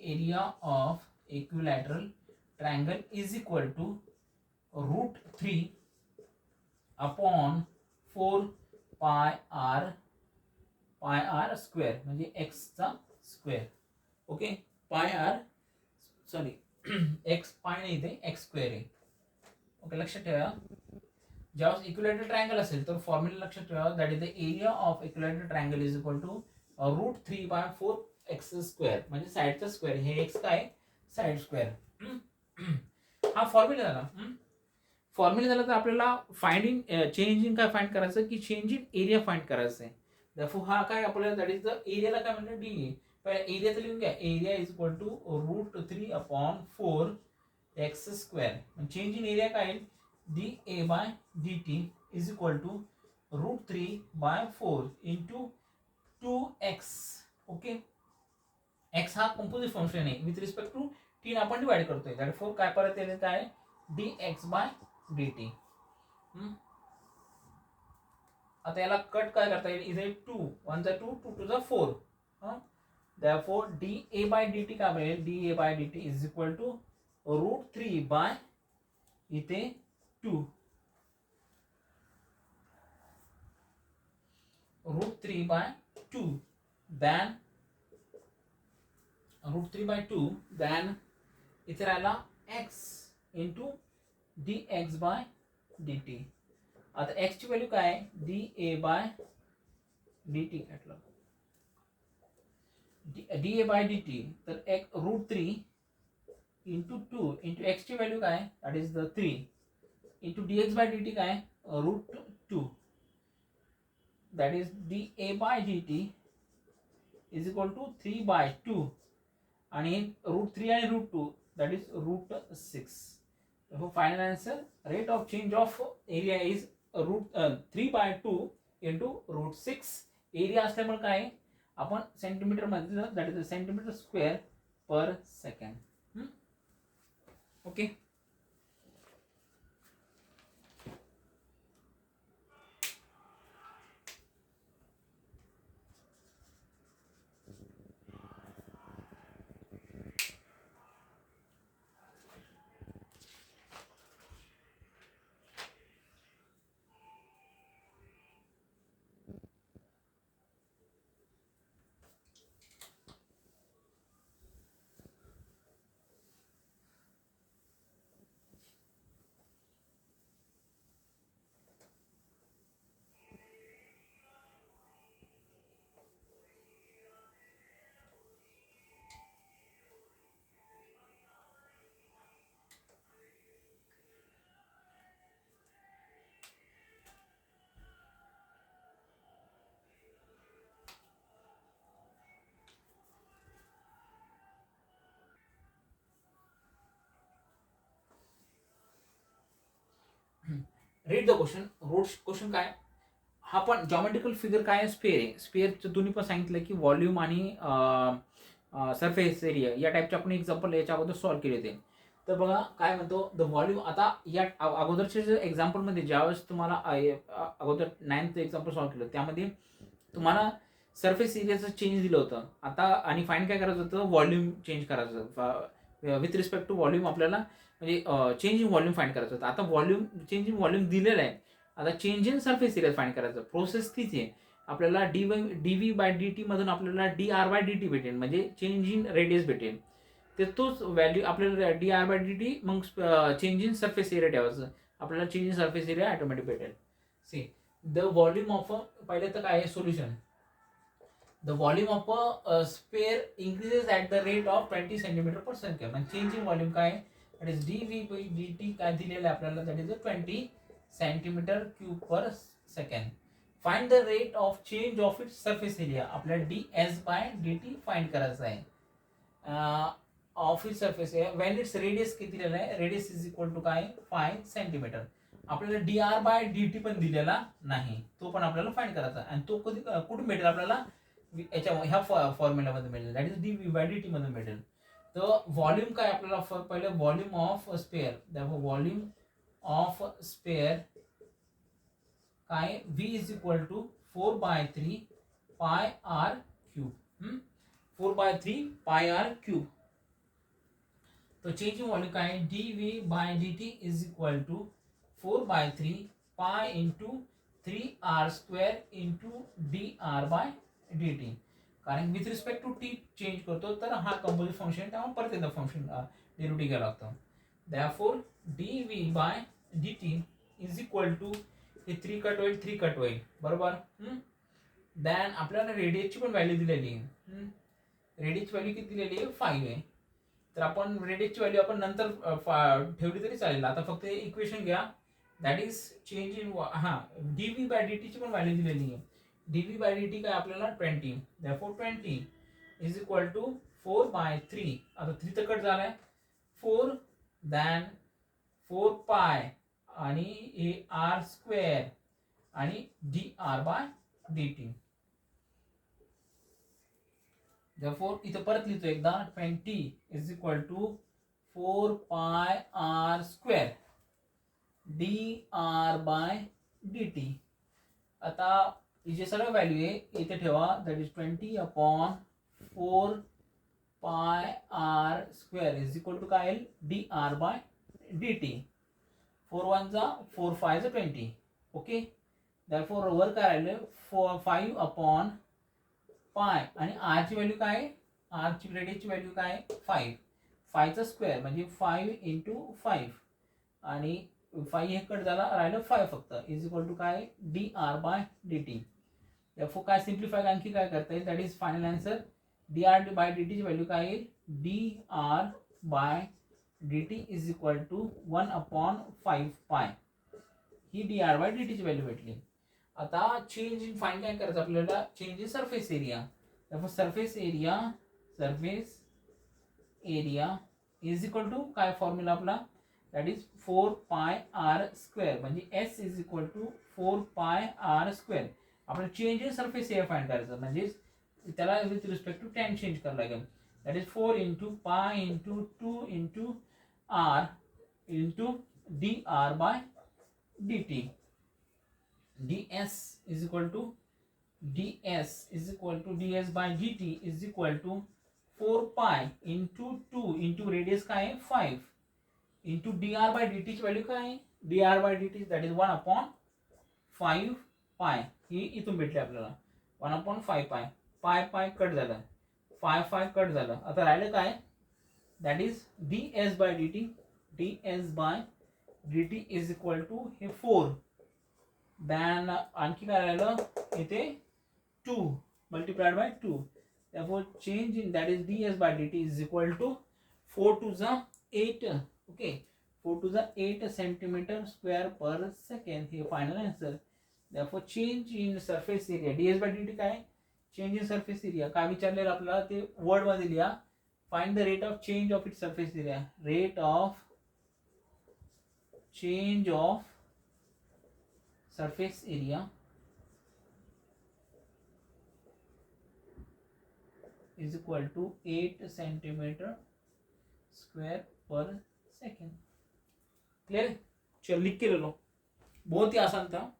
area of equilateral triangle is equal to √3 upon 4 πr square, म्हणजे एक्सचा स्क्वेअर. ओके. एक्स पाय नाही, इथे एक्स स्क्वेअर आहे. ओके, लक्षात ठेवा. ज्यावेळेस इक्विलॅटरल ट्रायंगल असेल तर फॉर्म्युला लक्षात ठेवा, that is the area of equilateral triangle is equal to √3/4 X square. म्हणजे साईडचा स्क्वेअर, हे एक्स काय, साईड स्क्वेअर. हा फॉर्म्युला झाला. फॉर्म्युला झाला तर आपल्याला फाइंडिंग चेंज इन काय फाइंड करायचं, की चेंज इन एरिया फाइंड करायचं आहे. दॅफोर हा काय आपल्याला, दॅट इज द एरियाला काय म्हणतात, डी. पहिला एरिया तर लिहून घ्या, area is equal to √3/4 X square. Change in area काय, dA/dt is equal to √3/4 into 2x. Okay. X हा कंपोजिट फंक्शन आहे, विथ रिस्पेक्ट टू टी आपण डिवाइड करतोय. दॅटफोर काय परत येते, काय, dx/dt. आता याला कट काय करता येईल, इथे 2 1 जा 2 2 2 जा 4. Therefore dA/dt काय मिळेल, dA/dt इज इक्वल टू √3 इथे 2, √3/2 then √3/2 then इथे राहिला x इंटू dx/dt. आता x ची व्हॅल्यू काय आहे, dA/dt म्हटलं, dA/dt. तर √3 इंटू 2 इंटू x ची व्हॅल्यू काय, that is the 3 into dx/dt काय, √2. That is dA/dt is equal to 3/2 आणि √3 आणि √2 that is √6. Final answer, rate of change of area is 3/2 into √6. Area असल्यामुळे काय, आपण सेंटीमीटर मध्ये, that is centimetre square per second. Okay. Read the question. Question काय, हा पण जॉमेट्रिकल फिगर काय आहे, स्पेअर आहे. स्पेअरचं दोन्ही पण सांगितलं की व्हॉल्यूम आणि सरफेस एरिया या टाईपचे आपण एक्झाम्पल याच्या अगोदर सॉल्व्ह केले होते. तर बघा काय म्हणतो, द व्हॉल्यूम. आता या अगोदरच्या जे एक्झाम्पलमध्ये ज्यावेळेस तुम्हाला अगोदर 9th एक्झाम्पल सॉल्व्ह केलं त्यामध्ये तुम्हाला सरफेस एरियाचं चेंज दिलं होतं. आता आणि फाईंड काय करायचं होतं, व्हॉल्यूम चेंज करायचं विथ रिस्पेक्ट टू व्हॉल्यूम. आपल्याला म्हणजे चेंज इन व्हॉल्यूम फाईंड करायचं होतं. आता व्हॉल्यूम चेंज इन व्हॉल्यूम दिलेलं आहे. आता change in surface area find करायचं. प्रोसेस तीच आहे. आपल्याला डी बाय डी टी मधून आपल्याला D R by D T भेटेल, म्हणजे चेंज इन रेडियस भेटेल. तर तोच व्हॅल्यू आपल्याला D R by D T मग चेंज इन सरफेस एरिया ठेवायचं, आपल्याला change in surface area automatic भेटेल. सी द व्हॉल्यूम ऑफ पहिले तर काय आहे solution. The volume of a sphere increases at the rate of 20 centimetre per second. म्हणजे चेंज इन व्हॉल्यूम काय, that is D V by D T काय दिलेलं आहे आपल्याला, that is 20 centimetre cube per second. Find the rate of change of its surface area. आपल्याला D S by D T find करायचं आहे of its surface area when its radius किती दिलेला आहे, रेडियस इज इक्वल टू काय 5 सेंटीमीटर. आपल्याला D R by D T पण दिलेला नाही, तो पण आपल्याला फाइंड करायचा. आणि तो कधी कुठून भेटेल आपल्याला, याच्या ह्या फॉर्म्युलामध्ये मिळेल, that is D V by D T मधून भेटेल. तर व्हॉल्यूम काय आपल्याला पहिले volume of sphere, volume of sphere काय V is equal to 4/3 pi R cube. 4/3 pi R cube. तो चेंज इन व्हॉल्यूम काय D V by D T is equal to 4/3 pi into 3r² into D R by D T. कारण with respect to T change करतो तर हा कंपोजिट फंक्शन तेव्हा परत एकदा फंक्शन डेरिव्हेटिव्ह घ्यावं लागतं. Therefore D V by D T is equal to, हे 3 कट होईल बरोबर. दॅन आपल्याला रेडियसची पण व्हॅल्यू दिलेली आहे. रेडियसची व्हॅल्यू किती दिलेली आहे 5 आहे. तर आपण रेडियसची व्हॅल्यू आपण नंतर ठेवली तरी चालेल. आता फक्त इक्वेशन घ्या, that is change in D V by D टीची पण व्हॅल्यू दिलेली आहे. D V by D T काय आपल्याला 20. दॅरफॉर 20 इज इक्वल टू 4/3. आता 3 तर कट झालाय 4, दॅन 4 पाय आणि हे r² आणि D R by D T. therefore इथं परत लिहितो एकदा, 20 is equal to 4 pi r² D R by D T. आता जे सगळं व्हॅल्यू आहे इथे ठेवा, दॅट इज 20/4 पाय r² इज इक्वल टू काय येईल D R by D T. 4 1 जा 4 5 जा 20. ओके, दॅरफॉर वर काय राहिलं 5/पाय आणि आर ची व्हॅल्यू काय, आर ची रेडियसची व्हॅल्यू काय 5. 5चा स्क्वेअर म्हणजे 5 इंटू 5 आणि 5 हे कट झाला राहिलं 5 फक्त, इज इक्वल टू काय D R by D T. Therefore काय सिम्प्लिफाय आणखी काय करता येईल, that is final answer. D R by D टीची व्हॅल्यू काय येईल, D R by D T is equal to 1/5 pi. ही डी आर बाय डी टीची व्हॅल्यू भेटली. आता चेंज इन फाइंड काय करायचं आपल्याला, change in surface area. Surface area is equal to काय फॉर्म्युला आपला, दॅट इज 4 पाय r², म्हणजे S is equal to 4 pi r². आपल्याला change in surface area find करायचं, म्हणजे त्याला with respect to tan change करावं लागेल. That is 4 into pi into 2 into r into D R by D T. ds is equal to ds by dt is equal to 4 pi into 2 into radius काय आहे 5 into dr by dt ची व्हॅल्यू काय आहे, dr by dt that is 1/5 pi. ही इथून भेटली आपल्याला 1/5 pi. पाय कट झालं, 5 कट झालं. आता राहिलं काय, that is ds by dt is equal to हे 4. दॅन आणखी काय राहिलं इथे 2 multiplied by 2. therefore change in that is ds by dt is equal to 4 to the 8. Okay, 4 to the 8 centimetre square per second. हे final answer. therefore change in surface area ds by dt काय, चेंज इन सरफेस एरिया काय विचारलेलं आपल्याला ते वर्ड मध्ये लिहा. Find the rate of change of it surface area, rate of change of surface area is equal to 8 centimeter square per second. Clear? चलो लिख के ले लो, बहुत ही आसान था.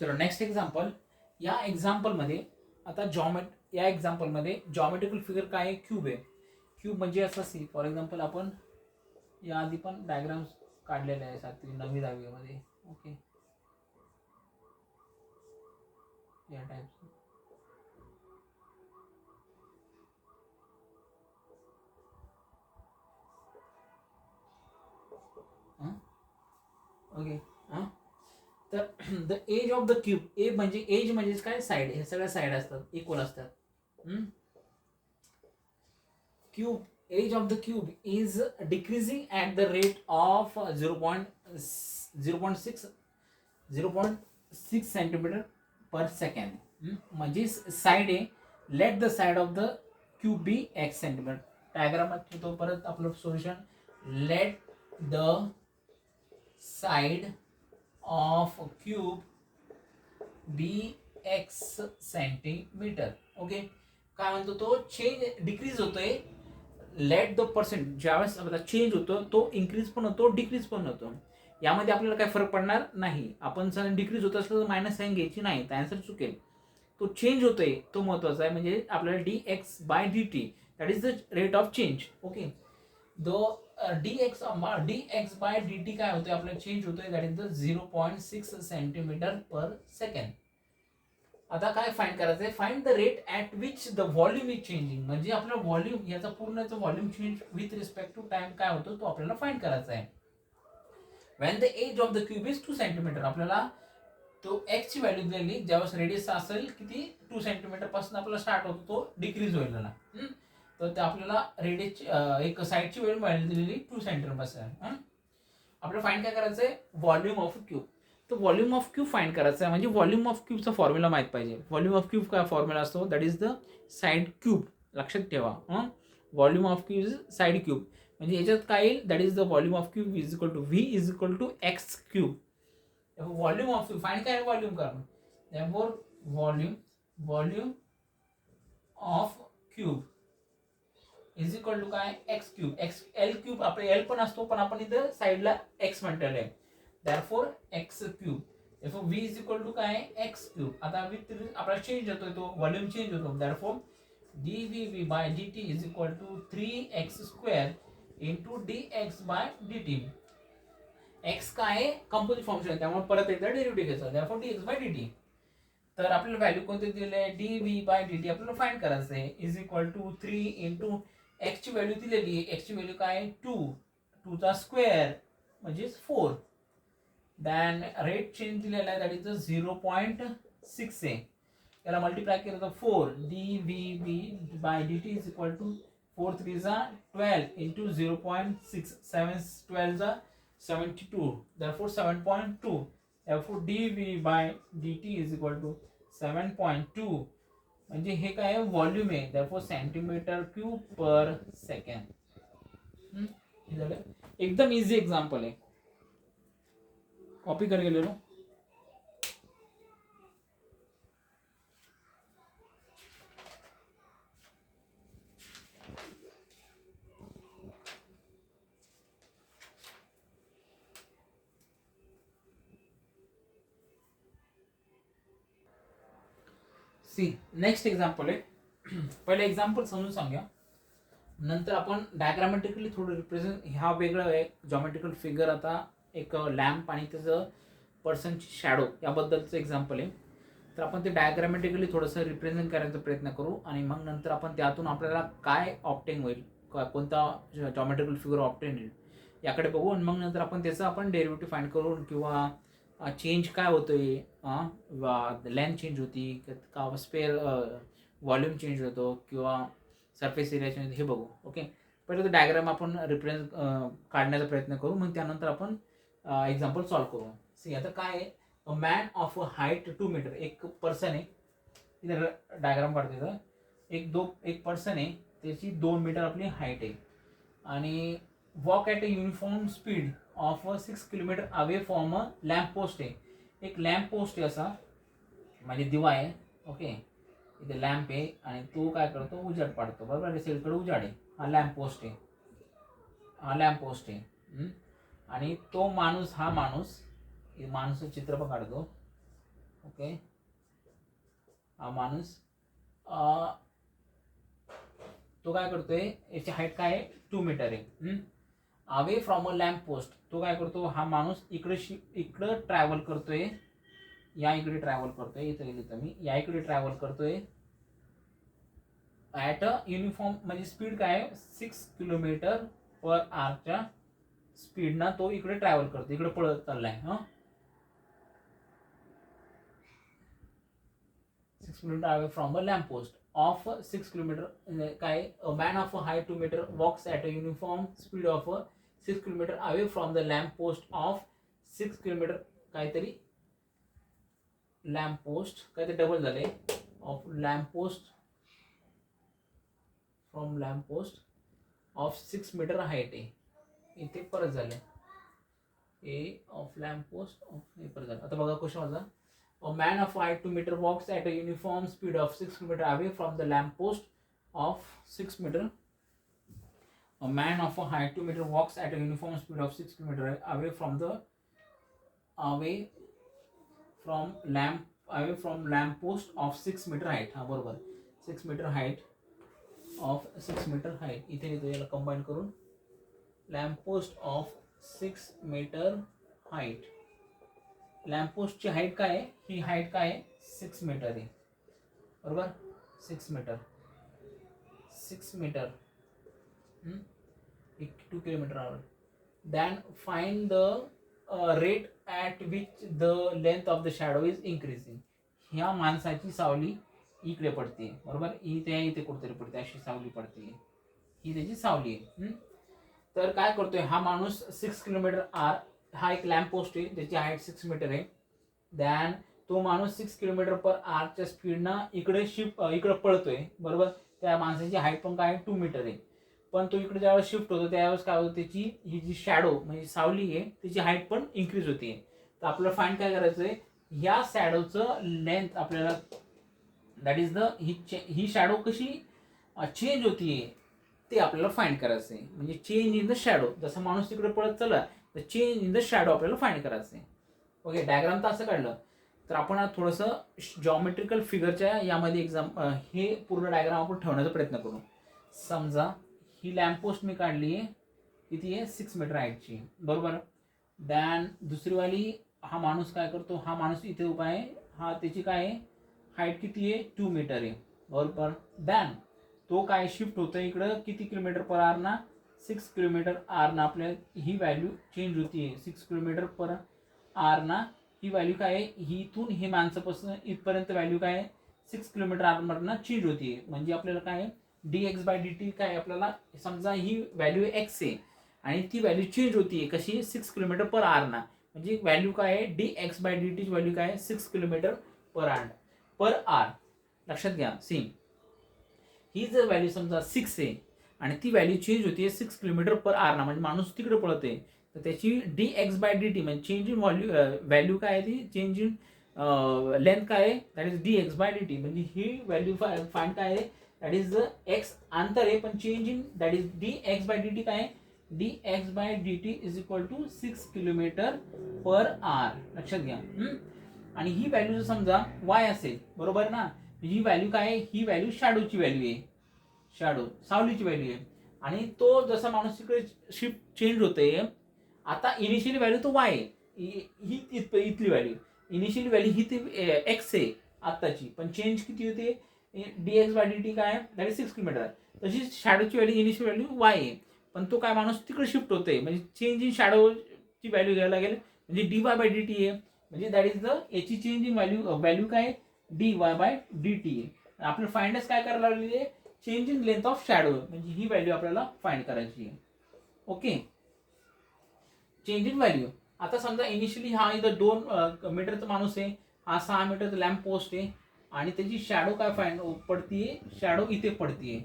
चलो नेक्स्ट एक्झाम्पल. या एक्झाम्पलमध्ये आता या एक्झाम्पलमध्ये जॉमेट्रिकल फिगर काय आहे? क्यूब आहे. क्यूब म्हणजे असं सी, फॉर एक्झाम्पल आपण या आधी पण डायग्राम्स काढलेले आहे 7वी 9वी 10वी मध्ये. ओके, या टाइप. ओके, तर the edge of the cube, A म्हणजे एज म्हणजेच काय? साइड. हे सगळ्या साइड असतात, इक्वल असतात. Cube, edge of the cube is decreasing at the rate of 0.6 centimetre per second. म्हणजे साइड आहे, let the side of the cube be X centimetre. Diagram तो परत आपलं solution. Let the side of cube be X centimetre. Okay, काय म्हणतो तो? चेंज डिक्रीज होतोय. लेट द पर्सेंट, ज्यावेळेस आपला चेंज होतो तो इन्क्रीज पण होतो, डिक्रीज पण होतो. यामध्ये आपल्याला काय फरक पडणार नाही. आपण जर डिक्रीज होत असलं तर मायनस साईन घ्यायची नाही, तर आन्सर चुकेल. तो चेंज होतोय तो महत्वाचा आहे. म्हणजे आपल्याला dx by dt, that is the rate of change. Okay, dx by dt काय होतोय? आपल्याला चेंज होतोय, that is the 0.6 centimetre per second. आता काय फाइंड करायचंय? Find the rate at which the volume is changing. म्हणजे आपला व्हॉल्यूम, याचा पूर्णचा volume change with respect to time काय होतो तो आपल्याला फाइंड करायचा आहे. When the edge of the cube is 2 centimetre, आपल्याला तो एक्स ची व्हॅल्यू दिलेली, ज्यावेळेस रेडियस असेल किती 2 सेंटीमीटर पासून आपला स्टार्ट होतो, तो डिक्रीज होईल ना. तर ते आपल्याला रेडियस एक साईडची व्हॅल्यू दिलेली 2 सेंटीमीटर पासून. आपल्याला फाइंड काय करायचंय? Volume of cube. तर व्हॉल्यूम ऑफ क्यूब फाइंड करायचं आहे. म्हणजे व्हॉल्यूम ऑफ क्यूबचा फॉर्म्युला माहित पाहिजे. व्हॉल्यूम ऑफ क्यूब काय फॉर्म्युला असतो? That is the side cube. लक्षात ठेवा, volume of cube is side cube. म्हणजे याच्यात काय येईल? That is the volume of cube is equal to V is equal to X cube. Volume of cube find काय? व्हॉल्यूम करणं. therefore volume of cube is equal to काय? X cube. X L cube, आपले एल पण असतो, पण आपण इथं साईडला एक्स म्हणलेलं आहे. therefore x cube. therefore v इज इक्वल टू काय? X cube. आता विथ आपला चेंज होतोय, तो व्हॉल्यूम चेंज होतो. therefore dvv by dt is equal to 3x square into dx by dt. X काय? कंपोजिट फंक्शन आहे, त्यामुळे परत एकदा डेरिव्हेटिव्ह घ्यायचा. therefore dx by dt. तर आपल्याला व्हॅल्यू कोणते दिले? dv by dt आपल्याला फाइंड करायचं आहे. Is equal to 3 into X ची व्हॅल्यू दिलेली आहे. एक्स ची व्हॅल्यू काय? 2 चा स्क्वेअर म्हणजे 4. दॅन रेट चेंज दिलेला आहे, दॅट इज 0.6 आहे. याला मल्टिप्लाय केलं तर 4 dvv by dt is equal to 4 3 जा 12 इंटू 0.6. 7 12 जा 72. therefore 7.2. therefore dv by dt is equal to 7.2. म्हणजे हे काय? व्हॉल्यूम आहे. therefore centimetre cube per second. एकदम इझी एक्झाम्पल आहे, कॉपी कर गेलेलो. सी नेक्स्ट एक्झाम्पल आहे. पहिले एक्झाम्पल समजून सांगूया, नंतर आपण डायग्रामॅटिकली थोडं रिप्रेझेंट. ह्या वेगळं आहे जॉमेट्रिकल फिगर. आता एक लॅम्प आणि त्याचं पर्सनची शॅडो याबद्दलचं एक्झाम्पल आहे. तर आपण ते डायग्रामॅटिकली थोडंसं रिप्रेझेंट करायचा प्रयत्न करू, आणि मग नंतर आपण त्यातून आपल्याला काय ऑप्टेन होईल, कोणता जॉमेट्रिकल फिगर ऑप्टेन होईल याकडे बघू. आणि मग नंतर आपण त्याचं आपण डेरिव्हेटिव्ह फाइंड करू, किंवा चेंज काय होतोय, लेंथ चेंज होती का, स्पेअर व्हॉल्यूम चेंज होतो, किंवा सरफेस एरियाच्या हे बघू. ओके, पहिले तो डायग्राम आपण रिप्रेझेंट काढण्याचा प्रयत्न करू, मग त्यानंतर आपण एक्झाम्पल सॉल्व्ह करू. सी आता काय आहे, a man of a height 2 metre, एक पर्सन आहे, इथे डायग्राम काढतो इथं. एक पर्सन आहे, त्याची 2 मीटर आपली हाईट आहे आणि walk at a uniform speed of 6 kilometre away from a lamp post आहे. एक लॅम्प पोस्ट आहे असा, म्हणजे दिवा आहे. ओके, इथे लॅम्प आहे आणि तो काय करतो, उजाड पाडतो. बरोबर, सगळीकडे उजाड आहे. हा लॅम्प पोस्ट आहे, हा लॅम्प पोस्ट आहे. आणि तो माणूस, हा माणूस चित्र पण काढतो. ओके, हा माणूस तो काय करतोय, याची हाईट काय आहे, 2 मीटर आहे. Away from a lamp post, तो काय करतो, हा माणूस इकडं ट्रॅव्हल करतोय, या इकडे ट्रॅव्हल करतोय, इथं लिहितो मी, या इकडे ट्रॅव्हल करतोय ॲट अ युनिफॉर्म, म्हणजे स्पीड काय आहे, 6 किलोमीटर पर आवरच्या स्पीडना तो इकडे ट्रॅव्हल करतो, इकडे पळत चाललाय. 6 kilometre away from a lamp post of 6 kilometre काय, a man of a height 2 metre walks at a uniform speed of 6 kilometre away from the lamp post of 6 kilometre, काहीतरी लॅम्प पोस्ट काहीतरी डबल झाले, of lamp post from lamp post of 6 metre height आहे. इथे परत झालं, A of lamp post of, हे परत झालं. आता बघा क्वेश्चन माझा, अ man of height 2 metre walks at a uniform speed of 6 kilometre away from the lamp post of 6 metre. A man of a height 2 meter walks at a uniform speed of 6 kilometer away from lamp post of 6 meter height. हा बरोबर, 6 meter height of 6 meter height. इथे लिहितो, याला कंबाईन करून lamp post of 6 meter height. Lamp पोस्टची हाईट काय आहे, ही हाईट काय आहे, 6 मीटर आहे. बरोबर, 6 मीटर 6 मीटर 2 किलोमीटर आवर. Then find the rate at which the length of the shadow is increasing. ह्या माणसाची सावली इकडे पडते. बरोबर, इथे कुठेतरी पडते, अशी सावली पडते, ही त्याची सावली आहे. तर काय करतोय हा माणूस, 6 किलोमीटर आर, हा एक लॅम्प पोस्ट आहे, त्याची हाईट 6 मीटर आहे. दॅन तो माणूस 6 किलोमीटर पर आरच्या स्पीडना इकडे पळतोय. बरोबर, त्या माणसाची हाईट पण काय 2 मीटर आहे. पण तो इकडे ज्यावेळेस शिफ्ट होतो त्यावेळेस काय होतं, त्याची ही जी शॅडो म्हणजे सावली आहे त्याची हाईट पण इन्क्रीज होते. तर आपल्याला फाइंड काय करायचंय, ह्या शॅडोचं लेंथ आपल्याला, that is the he shadow कशी चेंज होतीये ते आपल्याला फाइंड करायचं आहे. म्हणजे चेंज इन द शॅडो, जसं माणूस तिकडे पळत चालला तर चेंज इन द शॅडो आपल्याला फाइंड करायचं आहे. ओके, डायग्राम तर असं काढलं. तर आपण थोडंसं जॉमेट्रिकल फिगरच्या यामध्ये हे पूर्ण डायग्राम आपण ठेवण्याचा प्रयत्न करू. समजा ही लॅम्प पोस्ट मी काढली आहे, किती आहे, 6 मीटर हाईटची. बरोबर, दॅन दुसरीवाली, हा माणूस काय करतो, हा माणूस इथे उभा आहे, हा त्याची काय आहे, हाईट किती आहे, 2 मीटर आहे. बरोबर, दॅन तो काय शिफ्ट होतो इकडं, किती किलोमीटर पर आवर ना, 6 किलोमीटर आर ना. आपल्या ही व्हॅल्यू चेंज होतीये, 6 किलोमीटर पर आर ना. ही व्हॅल्यू काय आहे, ही इथून हे माणसापासून इथपर्यंत व्हॅल्यू काय आहे, 6 किलोमीटर आर मधनं चेंज होतीये. म्हणजे आपल्याला काय आहे, dx/dt काय, आपल्याला समजा ही व्हॅल्यू एक्स आहे आणि ती व्हॅल्यू चेंज होतीये कशी, 6 किलोमीटर पर आर ना. म्हणजे व्हॅल्यू काय आहे, dx/dt ची व्हॅल्यू काय आहे, 6 किलोमीटर पर आर. लक्षात घ्या, सेम ही जर व्हॅल्यू समजा 6 आहे आणि ती व्हॅल्यू चेंज होतीये 6 किलोमीटर पर आर ना, म्हणजे माणूस तिकडे पळतोय, तर त्याची dx/dt म्हणजे चेंज इन व्हॅल्यू काय आहे, ती चेंज इन लेंथ काय आहे, दॅट इज dx/dt. म्हणजे ही व्हॅल्यू फाइंड काय आहे, दॅट इज एक्स अंतर आहे, पण change in that is dx/dt काय आहे, dx/dt is equal to 6 kilometre per hour. लक्षात घ्या. आणि ही व्हॅल्यू जर समजा y असेल, बरोबर ना, ही व्हॅल्यू काय आहे, ही व्हॅल्यू शॅडोची व्हॅल्यू आहे, शॅडो सावलीची व्हॅल्यू आहे. आणि तो जसा माणूस तिकडे शिफ्ट चेंज होते, आता इनिशियली व्हॅल्यू तो y आहे, ही इथली व्हॅल्यू, इनिशियली व्हॅल्यू ही ती एक्स आहे आत्ताची, पण चेंज किती होते, dx/dt काय आहे, दॅट इज 6 किलोमीटर. तशी शॅडोची व्हॅल्यू, इनिशियल व्हॅल्यू y आहे, पण तो काय माणूस तिकडे शिफ्ट होते, म्हणजे चेंज इन शॅडोची व्हॅल्यू घ्यायला गेले, म्हणजे dy/dt आहे. म्हणजे दॅट इज द याची चेंज इन व्हॅल्यू काय dy/dt आहे. आपलं फाइंडच काय करायला लागलेली आहे, change in length of shadow, म्हणजे ही व्हॅल्यू आपल्याला फाइंड करायची आहे. Okay, change in value. आता समजा इनिशियली हा इथं 2 मीटरचा माणूस आहे, हा 6 मीटरचा लॅम्प पोस्ट आहे, आणि त्याची शॅडो काय फाइंड पडतीये, शॅडो इथे पडतीये,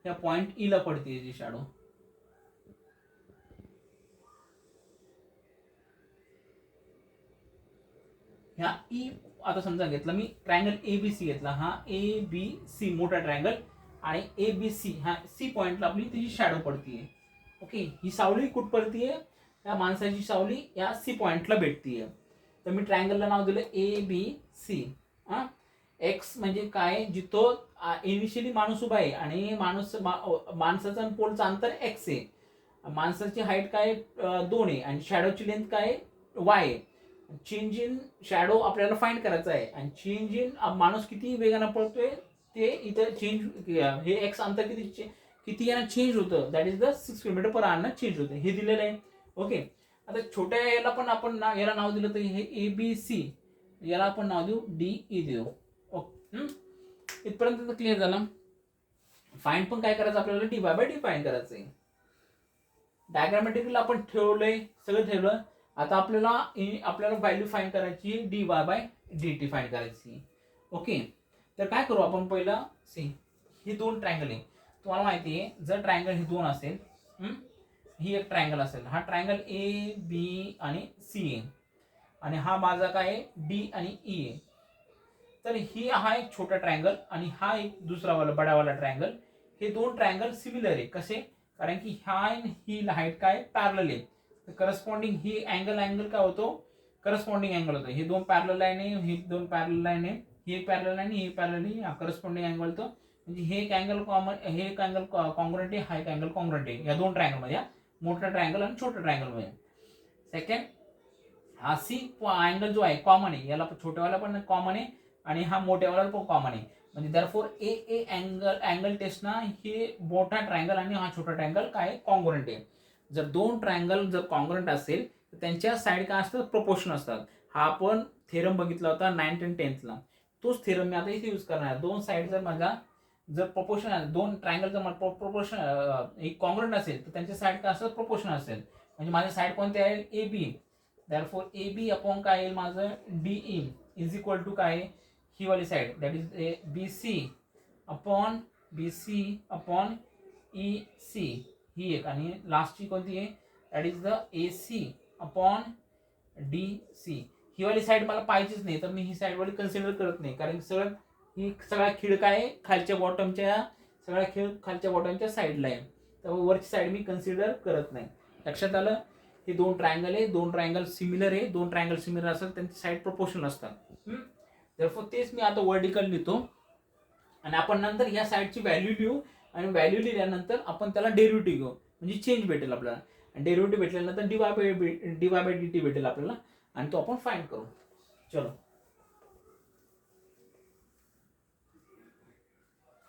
या पॉइंट ई ला पडतीये जी शॅडो. ह्या ई, आता समजा घेतला मी ट्रायंगल ABC घेतला, हा ABC मोठा ट्रायंगल, आणि ABC हा सी पॉइंटला आपली त्याची शॅडो पडतीये. ओके, ही सावली कुठ पडतीये, या माणसाची सावली या सी पॉइंटला भेटतीये. तर मी ट्रायंगलला नाव दिलं ABC. एक्स म्हणजे काय, जिथं इनिशियली माणूस उभा आहे आणि माणसाचा आणि पोलचं अंतर एक्स आहे, माणसाची हाईट काय 2 आहे, आणि शॅडोची लेंथ काय वाय आहे. चेंज इन शॅडो आपल्याला फाइंड करायचा आहे, आणि चेंज इन माणूस किती वेगानं पळतोय ते इथं चेंज, हे एक्स अंतर किती यानं चेंज होतं, that is the 6 km/h change होतं, हे दिलेलं आहे. ओके, आता छोट्या याला पण आपण याला नाव दिलं तर हे ABC, याला आपण नाव देऊ DE देऊ. ओके, इथपर्यंत क्लिअर झालं. फाइंड पण काय करायचं आपल्याला, dy/dt फाइंड करायचं आहे. डायग्रामॅटिकली आपण ठेवलंय, सगळं ठेवलं. आता आपल्याला व्हॅल्यू फाइंड करायची, dy/dt फाइंड करायची. ओके, तर काय करू आपण पहिला, सी ही 2 ट्रायंगल आहे, तुम्हाला माहिती आहे जर ट्रायंगल ही 2 असेल, ही एक ट्रायंगल असेल, हा ट्रायंगल AB आणि C आहे, आणि हा माझा काय D आणि E आहे. तर ही हा एक छोटा ट्रायंगल आणि हा एक दुसरा वाला बडावाला ट्रायंगल, हे 2 ट्रायंगल सिमिलर आहे. कसे, कारण की ही हाईट काय पॅरलल आहे, तर करस्पॉन्डिंग ही अँगल काय होतो, करस्पॉन्डिंग अँगल होतो. हे 2 पॅरलल लाईन आहे, ही 2 पॅरलल लाईन आहे, ही एक पॅरलल लाईन, ही पॅरलल आहे, हा करस्पॉन्डिंग अँगल होतो. म्हणजे हे एक अँगल कॉमन, हे एक अँगल कॉन्ग्रुएंट आहे, हा एक अँगल कॉन्ग्रुएंट आहे या 2 ट्रायंगल मध्ये, मोठा ट्रायंगल आणि छोटा ट्रायंगल मध्ये. सेकंड, हा सी अँगल जो आहे कॉमन आहे, याला छोट्यावाला पण कॉमन आहे आणि हा मोठ्यावाला पण कॉमन आहे. म्हणजे दॅरफोर ए अँगल टेस्ट ना, हे मोठा ट्रायंगल आणि हा छोटा ट्रायंगल काय कॉन्ग्रुएंट आहे. जर 2 ट्रायंगल जर कॉन्ग्रुएंट असेल तर त्यांच्या साईड काय असतात, प्रोपोर्शन असतात. हा आपण थेरम बघितला होता 9th आणि 10th ला, तोच थेरम मी आता इथे यूज करणार. 2 साईड जर माझा जर प्रोपोर्शन, 2 ट्रायंगल जर प्रोपोर्शन एक कॉन्ग्रुएंट असेल तर त्यांच्या साईड काय असतात, प्रोपोर्शन असेल. म्हणजे माझ्या साईड कोणते आहे, AB. दॅरफोर AB अपॉन काय येईल माझं, DE इज इक्वल टू काय, ही वाली side that is BC upon EC, ही एक, आणि लास्टची कोणती आहे, that is the AC upon DC. ही वाली साइड मला पाहिजेच नाही, तर मी ही साइड वाली कन्सिडर करत नाही, कारण ही सगळा खिळ काय खालच्या बॉटमच्या साईडला आहे, तर वरची साइड मी कन्सिडर करत नाही. लक्षात आलं. हे 2 ट्रायंगल आहे, 2 ट्रायंगल सिमिलर आहे, 2 ट्रायंगल सिमिलर असतात, त्यांची साईड प्रोपोर्शनल असतात. तherefore तेच मी आता वर्टिकल लिहितो, आणि आपण नंतर या साईडची व्हॅल्यू लिहू, आणि व्हॅल्यू लिहिल्यानंतर आपण त्याला डेरिव्हेटिव्ह घेऊ, म्हणजे चेंज भेटेल आपल्याला, आणि डेरिव्हेटिव्ह भेटल्यानंतर dy/dt भेटेल आपल्याला, आणि तो आपण फाइंड करू. चलो,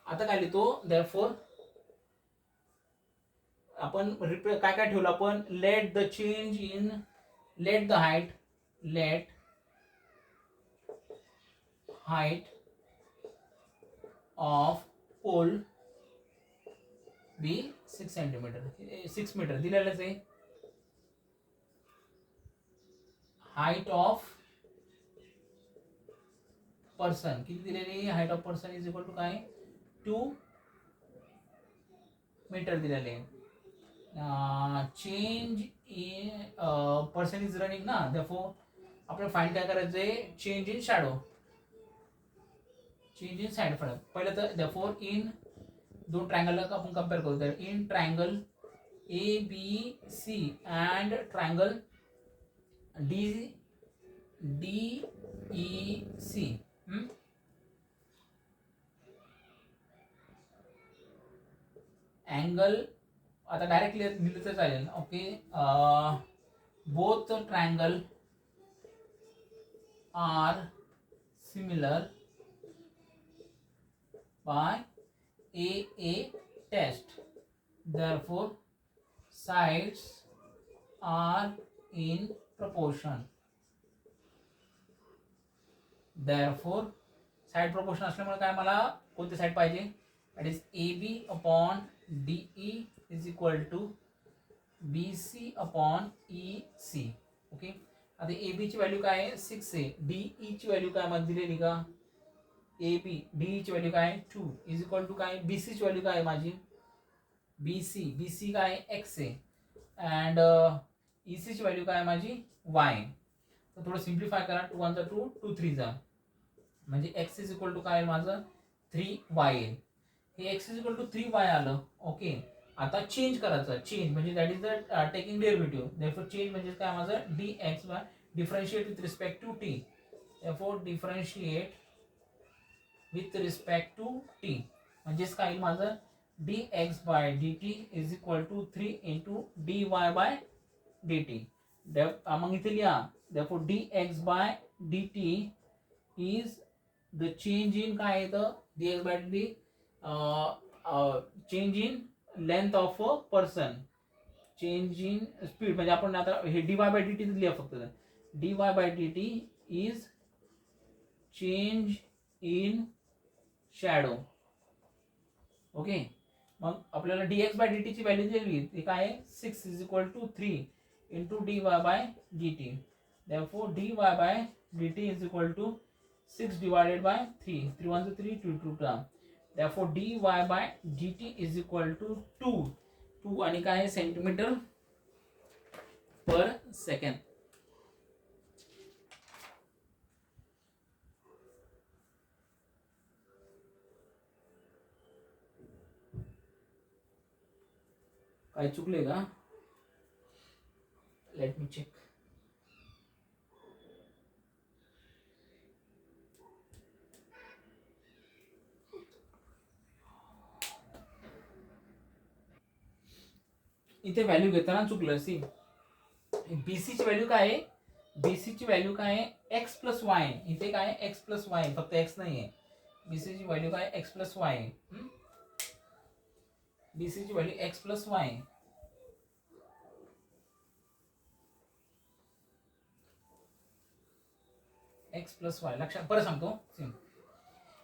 आता काय लिहितो, therefore आपण काय काय ठेवलं आपण, let the height of pole be 6 metre दिलेलंच आहे. हाईट ऑफ पर्सन किती दिलेली, height of person is equal to काय 2 मीटर दिलेले आहे. Change in person is running ना, therefore आपल्याला फाइंड काय करायचं आहे, change in shadow, change in side फरक. पहिलं तर therefore इन 2 ट्रायंगलला आपण कंपेअर करू, तर in triangle ABC and triangle DEC. Angle आता डायरेक्ट लिहिलं तर चालेल. Okay, both triangle are similar by AA test, therefore sides are in proportion. therefore side proportion असल्यामुळे काय, मला कोणती साइड पाहिजे, that is AB upon DE is equal to BC upon EC. Okay, आता AB ची व्हॅल्यू काय आहे 6 आहे. DE ची व्हॅल्यू काय मला दिलेली का AB DE ची व्हॅल्यू काय 2 इज इक्वल टू काय BC ची व्हॅल्यू काय आहे माझी BC काय X आहे अँड EC ची व्हॅल्यू काय माझी Y. तर थोडं सिम्प्लिफाय करा 2 1 2 2 3 जा म्हणजे X इज इक्वल टू काय माझं 3Y आहे. हे X is equal to 3Y आलं. ओके, आता चेंज करायचं चेंज म्हणजे that is the taking derivative. Therefore change म्हणजे काय माझं dx by differentiate with respect to t. Therefore differentiate with respect to t म्हणजेच काय माझं dx by dt is equal to 3 into dy by dt. मग इथे लिहा therefore dx by dt is the change in काय येतं dx by dt change in length of a person, change in speed म्हणजे आपण आता हे dy बाय dt लिहा फक्त dy by dt is change in shadow. Okay, मग आपल्याला dx बाय dt ची व्हॅल्यू दिली ती काय आहे 6 is equal to 3 into dy by dt. Therefore dy by dt is equal to 6 divided by 3 3 1 3 2 2 2. Therefore dy by dt is equal to 2 आणि काय आहे सेंटीमीटर पर सेकंड. काय चुकले का लेट मी चेक. इथे व्हॅल्यू घेताना चुकलं. सी BC ची व्हॅल्यू काय आहे BC ची व्हॅल्यू काय आहे x प्लस वाय. इथे काय आहे x प्लस वाय फक्त x नाही आहे. BC ची व्हॅल्यू काय x प्लस वाय. BC ची value x plus Y. x plus Y लक्षात परत सांगतो.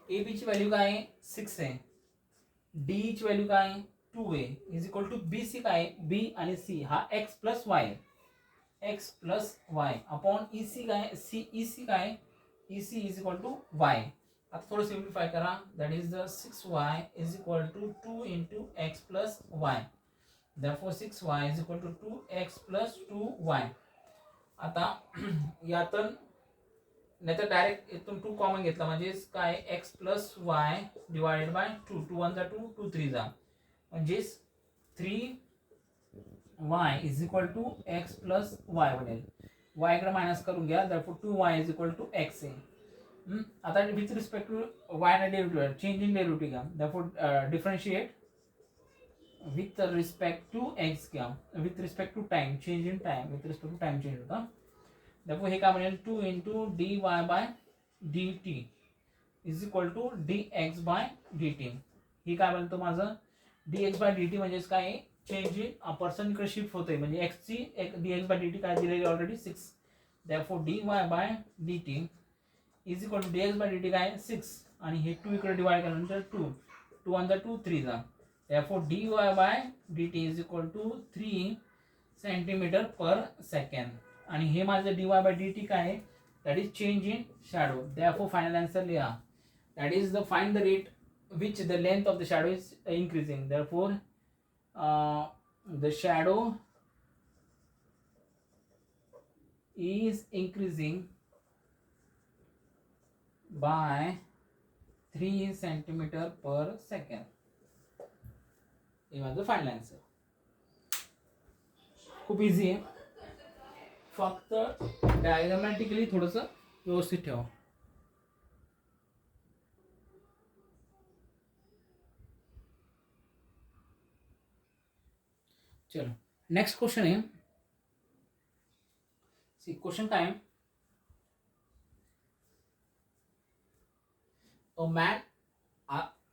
AB ची व्हॅल्यू काय आहे 6 आहे. DE ची व्हॅल्यू काय आहे 2 आहे इज इक्वल टू BC काय B आणि C हा x plus y upon EC काय EC काय EC is equal to y. आता थोडं सिम्प्लिफाय करा that is the 6y is equal to 2 into x plus y. Therefore 6y is equal to 2x plus 2y. आता यातून नाही तर डायरेक्ट इथून 2 कॉमन घेतला म्हणजे काय x plus y divided by 2 2 1 2 2 3 जा म्हणजेच 3y is equal to x plus y बनेल. y कडे मायनस करून घ्या therefore 2y is equal to x आहे. आता विथ रिस्पेक्ट टू y ना डेरिव्हेटिव्ह चेंज इन डेरिव्हेटिव्ह घ्या therefore differentiate with respect to x घ्या with respect to time change in time with respect to time change होता. देअरफॉर हे काय बनेल 2 into dy by dt is equal to dx by dt. हे काय बनतो माझं dx बाय dt म्हणजेच काय चेंज इन पर्सन इकडे शिफ्ट होतोय म्हणजे x ची dx बाय dt काय दिलेली already 6. Therefore dy by dt is equal to dx by dt काय 6 आणि हे 2 इकडे डिवाइड केल्यानंतर 2 2 1 2 3 जा. Therefore dy by dt is equal to 3 centimetre per second आणि हे माझं dy बाय dt काय that is change in shadow. Therefore final answer लिहा that is the find the rate which the length of the shadow is increasing. Therefore the shadow is increasing by 3 centimeter per second. हे माझं फायनल आन्सर. खूप इझी आहे फक्त डायग्रामॅटिकली थोडंसं व्यवस्थित ठेवा. चलो नेक्स्ट क्वेश्चन आहे. सी क्वेश्चन काय आहे मॅन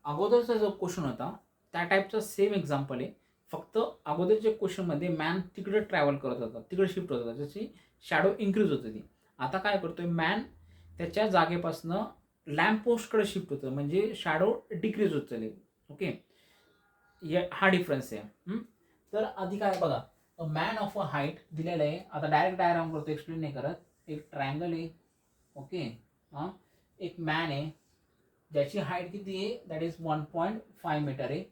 अगोदरचा जो क्वेश्चन होता त्या टाईपचा सेम एक्झाम्पल आहे फक्त अगोदरच्या क्वेश्चनमध्ये मॅन तिकडे ट्रॅव्हल करत होता तिकडे शिफ्ट होत होता जशी शॅडो इन्क्रीज होत होती. आता काय करतोय मॅन त्याच्या जागेपासनं लॅम्प पोस्टकडे शिफ्ट होतं म्हणजे शॅडो डिक्रीज होत चालेल. ओके, हा डिफरन्स आहे. तर आधी काय बघा, अ मॅन ऑफ अ हाईट दिलेलं आहे. आता डायरेक्ट डायग्राम करतो, एक्सप्लेन नाही करत. एक ट्रायंगल आहे. ओके, हां, एक मॅन आहे ज्याची हाईट किती आहे, दॅट इज 1.5 मीटर आहे.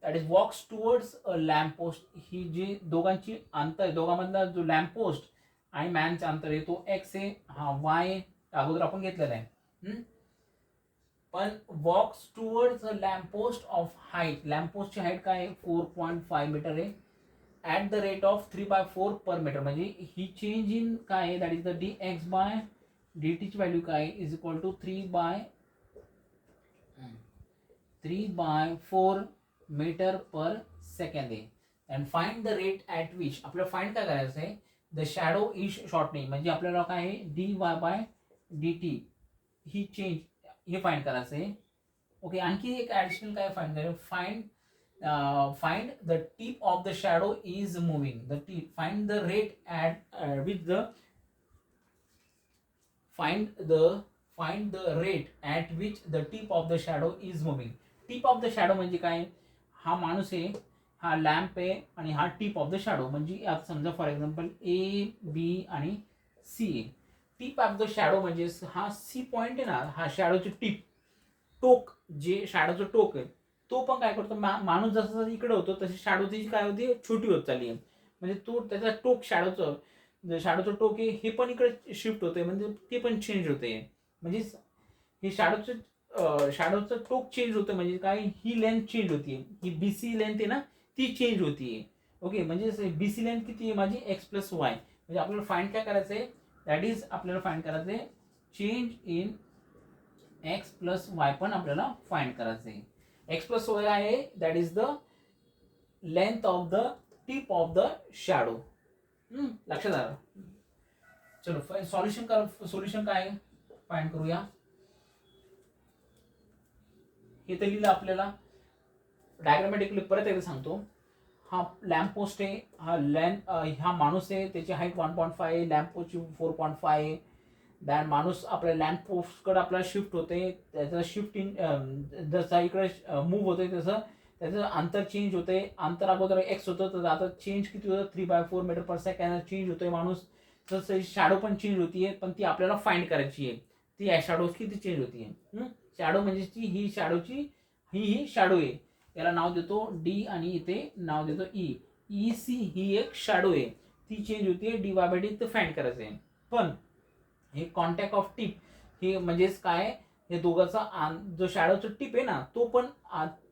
That is walks towards a lamp post. ही जी दोघांची अंतर, दोघांमधला जो लॅम्प पोस्ट आणि मॅनचा अंतर आहे तो एक्स आहे, हा वाय अगोदर आपण घेतलेला आहे. पण walks towards a lamp post of height, lamp पोस्टची हाईट काय आहे, 4.5 मीटर आहे. At the rate of 3/4 per metre. म्हणजे ही चेंज इन काय आहे, that is the D X by D टीची व्हॅल्यू काय is equal to 3/4 metre per second आहे. And find the rate at which, आपल्याला फाइंड काय करायचं आहे, द शॅडो इज शॉर्टनिंग. म्हणजे आपल्याला काय आहे, D y by D T he change हे फाइंड करायचं आहे. ओके, आणखी एक ॲडिशनल काय फाइंड करायचं, find the tip of the shadow is moving. The tip, find the rate at with the find the rate at which the tip of the shadow is moving. Tip of the shadow म्हणजे काय, हा माणूस आहे, हा लॅम्प आहे आणि हा टिप ऑफ द शॅडो. म्हणजे आता समजा फॉर एक्झाम्पल ए बी आणि सी आहे. टिप ऑफ द शॅडो म्हणजे हा सी पॉईंट आहे ना, हा शॅडोची टिप, टोक, जे शॅडोचं टोक आहे तो पण काय करतो, माणूस जसं इकडे होतो तशी शॅडोची काय होती, छोटी होत चालली आहे. म्हणजे तो त्याचा टोक, शॅडोचं टोक आहे हे पण इकडे शिफ्ट होते, म्हणजे ते पण चेंज होते. म्हणजे हे शॅडोचं टोक चेंज होतं. म्हणजे काय, ही लेंथ चेंज होतीये, ही बीसी लेंथ आहे ना ती चेंज होतीये. ओके, म्हणजे बीसी लेंथ किती आहे माझी, एक्स प्लस वाय. म्हणजे आपल्याला फाइंड काय करायचं आहे, दॅट इज आपल्याला फाइंड करायचं आहे change in x plus Y पण आपल्याला फाइंड करायचं आहे. एक्स प्लस वाय आहे, that is the length of the tip of the shadow. लक्षात आलं. चलो सोल्युशन काय फाइंड करूया. हे तर लिहिलं आपल्याला. डायग्रामॅटिकली परत एकदा सांगतो. हा लॅम्प पोस्ट आहे, हा माणूस आहे, त्याची हाईट 1.5 आहे, लॅम्प पोस्टची 4.5 आहे. दॅन माणूस आपल्या लॅम्प पोस्टकडे आपल्याला शिफ्ट होते, त्याचं शिफ्टिंग जसं इकडे मूव्ह होते तसं त्याचं अंतर चेंज होते. अंतर अगोदर एक्स होतं, तर आता चेंज किती होतं, 3/4 मीटर पर सेकंड चेंज होतोय माणूस. तसं शॅडो पण चेंज होतीये, पण ती आपल्याला फाइंड करायची आहे. ती या शॅडो किती चेंज होतीये. शॅडो म्हणजे ही शॅडोची ही शॅडो आहे, याला नाव देतो डी आणि इथे नाव देतो ई. ई सी ही एक शॅडो आहे, ती चेंज होतीये, डी वाय बाय डी ते फाइंड करायचं आहे. पण हे कॉन्टॅक्ट ऑफ टिप हे म्हणजेच काय, हे दोघांचा जो शॅडोचा टिप आहे ना तो पण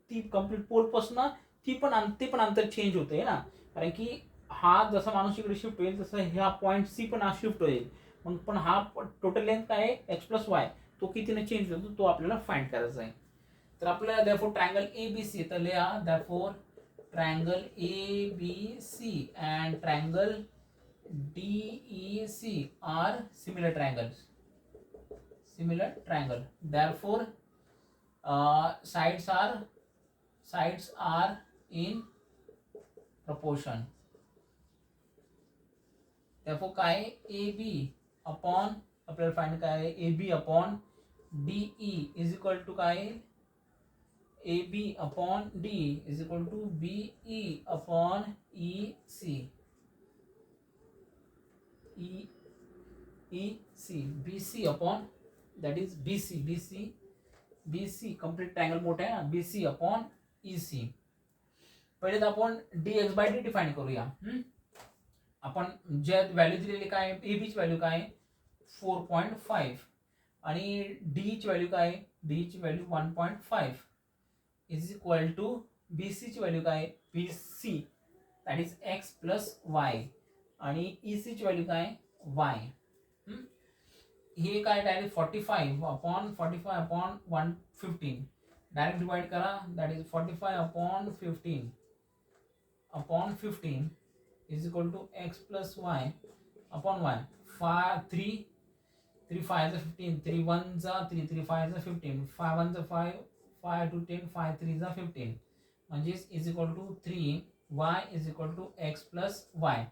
ती कम्प्लीट पोलपासून ते पण अंतर चेंज होते ना. कारण की हा जसा माणूस इकडे शिफ्ट होईल तसं ह्या पॉईंट सी पण शिफ्ट होईल. मग पण हा टोटल लेंथ काय आहे, एक्स प्लस वाय, तो कितीने चेंज होतो तो आपल्याला फाइंड करायचा आहे. तर आपल्याला दॅरफोर ट्रायंगल ए बी सी, तर लिहा therefore triangle A B C and triangle DEC are similar triangles. Therefore, sides are in proportion. Therefore, काय AB upon आपल्याला फाइंड काय AB upon DE is equal to काय AB upon D is equal to BE upon EC. EC BC upon, that is BC complete triangle मोठा आहे ना, BC upon EC. पहिले तर आपण dx बाय डी डिफाइन करूया. आपण ज्या व्हॅल्यू दिलेली काय, ए बी ची व्हॅल्यू काय 4.5 आणि डी ची व्हॅल्यू काय, डी ची value 1.5 is equal to BC ची व्हॅल्यू काय, BC that is x plus y आणि EC ची व्हॅल्यू काय, y. हे काय डायरेक्ट 45 अपॉन 115 डायरेक्ट डिवाइड करा, that is 45 upon 15 is equal to x plus y upon y. 3 5 15, 3 1 जा 3, 3 5 15, 5 1 5, 5 2 10, 5 3 15, म्हणजेच is equal to 3y is equal to x plus y.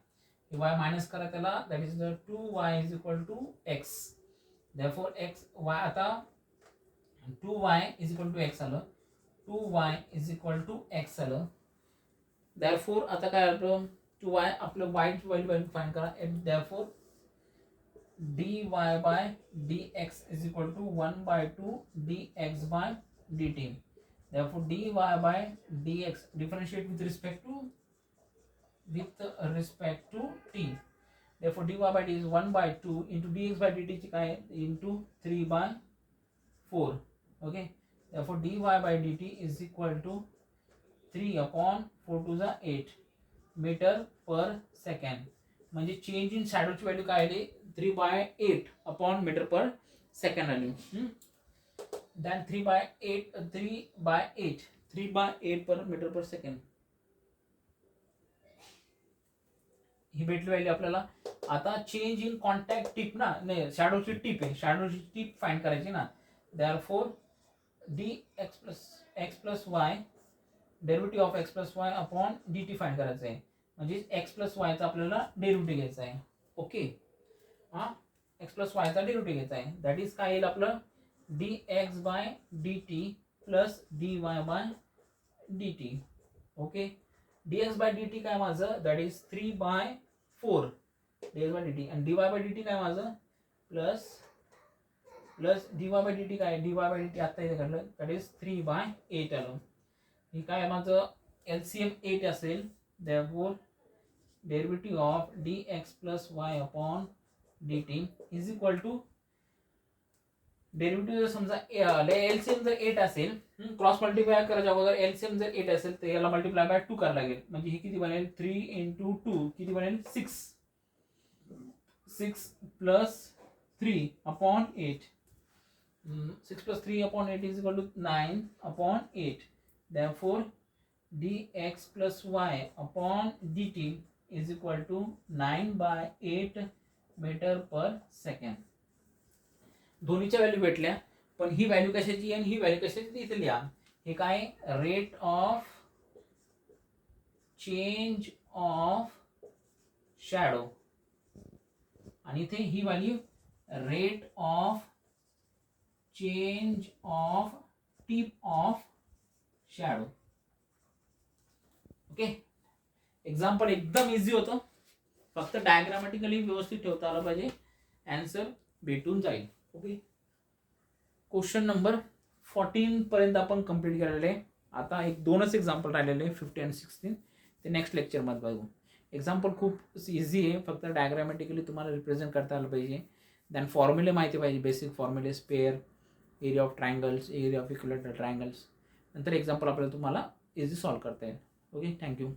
y minus करा त्याला, that is 2y is equal to x. Therefore x y आता 2y is equal to x आलं. 2y is equal to x आलं. दॅरफोर आता काय आलं 2y आपलं y ची व्हॅल्यू फाइंड करा. दॅरफोर dy by dx is equal to 1 by 2 dx by dt. Therefore dy by dx differentiate with respect to t. Therefore dy by dt is 1 by 2 into dx by dt काय into 3 by 4. Okay. Therefore dy by dt is equal to 3 upon 4 to the 8 meter per second. म्हणजे चेंज इन शॅडोची व्हॅल्यू काय आली 3 by 8 upon meter per second आली. Then 3 by 8 per meter per second ही भेटली व्हॅल्यू आपल्याला. आता चेंज इन कॉन्टॅक्ट टिप ना, नाही शॅडोची टिप आहे, शॅडोची टिप फाइंड करायची ना. Therefore x plus y derivative of x plus y upon dt find करायचं आहे. म्हणजे x plus y चा आपल्याला डेरिव्हेटिव्ह घ्यायचा आहे. ओके. x plus y चा डेरिव्हेटिव्ह घ्यायचा आहे. दॅट इज काय येईल आपलं dx by dt plus dy by dt. Okay. dx by dt काय माझं that is 3 by 4 dx by dt आणि dy by dt काय माझं प्लस dy by dt काय dy by dt आता इथे काढलं दॅट इज 3 by 8 आलं. हे काय माझं LCM 8 असेल. therefore derivative of dx plus y upon dt is equal to derivative समजा LCM जर 8 असेल, क्रॉस मल्टिप्लाय करायच्या अगोदर LCM जर 8 असेल तर याला मल्टिप्लाय बाय 2 करायला लागेल. म्हणजे हे किती बनेल 3 into 2 किती बनेल 6 plus 3 upon 8. 6 plus 3 upon 8 is equal to 9 upon 8. Therefore dx plus y upon dt is equal to 9 by 8 meter per second. दोन्हीच्या व्हॅल्यू भेटल्या, पण ही व्हॅल्यू कशाची आणि ही व्हॅल्यू कशाची इथे लिहा. हे काय rate of change of shadow आणि इथे ही value rate of change of tip of shadow. Okay. Example एकदम इझी होतं, फक्त डायग्रामॅटिकली व्यवस्थित ठेवता आलं पाहिजे, आन्सर भेटून जाईल. ओके. क्वेश्चन नंबर 14 पर्यंत आपण कंप्लीट केलेले आहे. आता एक दोनच एक्झाम्पल राहिलेले 15 आणि 16 ते नेक्स्ट लेक्चरमध्ये बघू. एक्झाम्पल खूप इझी आहे, फक्त डायग्रामॅटिकली तुम्हाला रिप्रेझेंट करता आलं पाहिजे. दॅन फॉर्म्युले माहिती पाहिजे, बेसिक फॉर्म्युले, sphere, area of triangles, area of equilateral triangles. नंतर एक्झाम्पल आपल्याला तुम्हाला इझी सॉल्व्ह करता येईल. ओके. थँक्यू.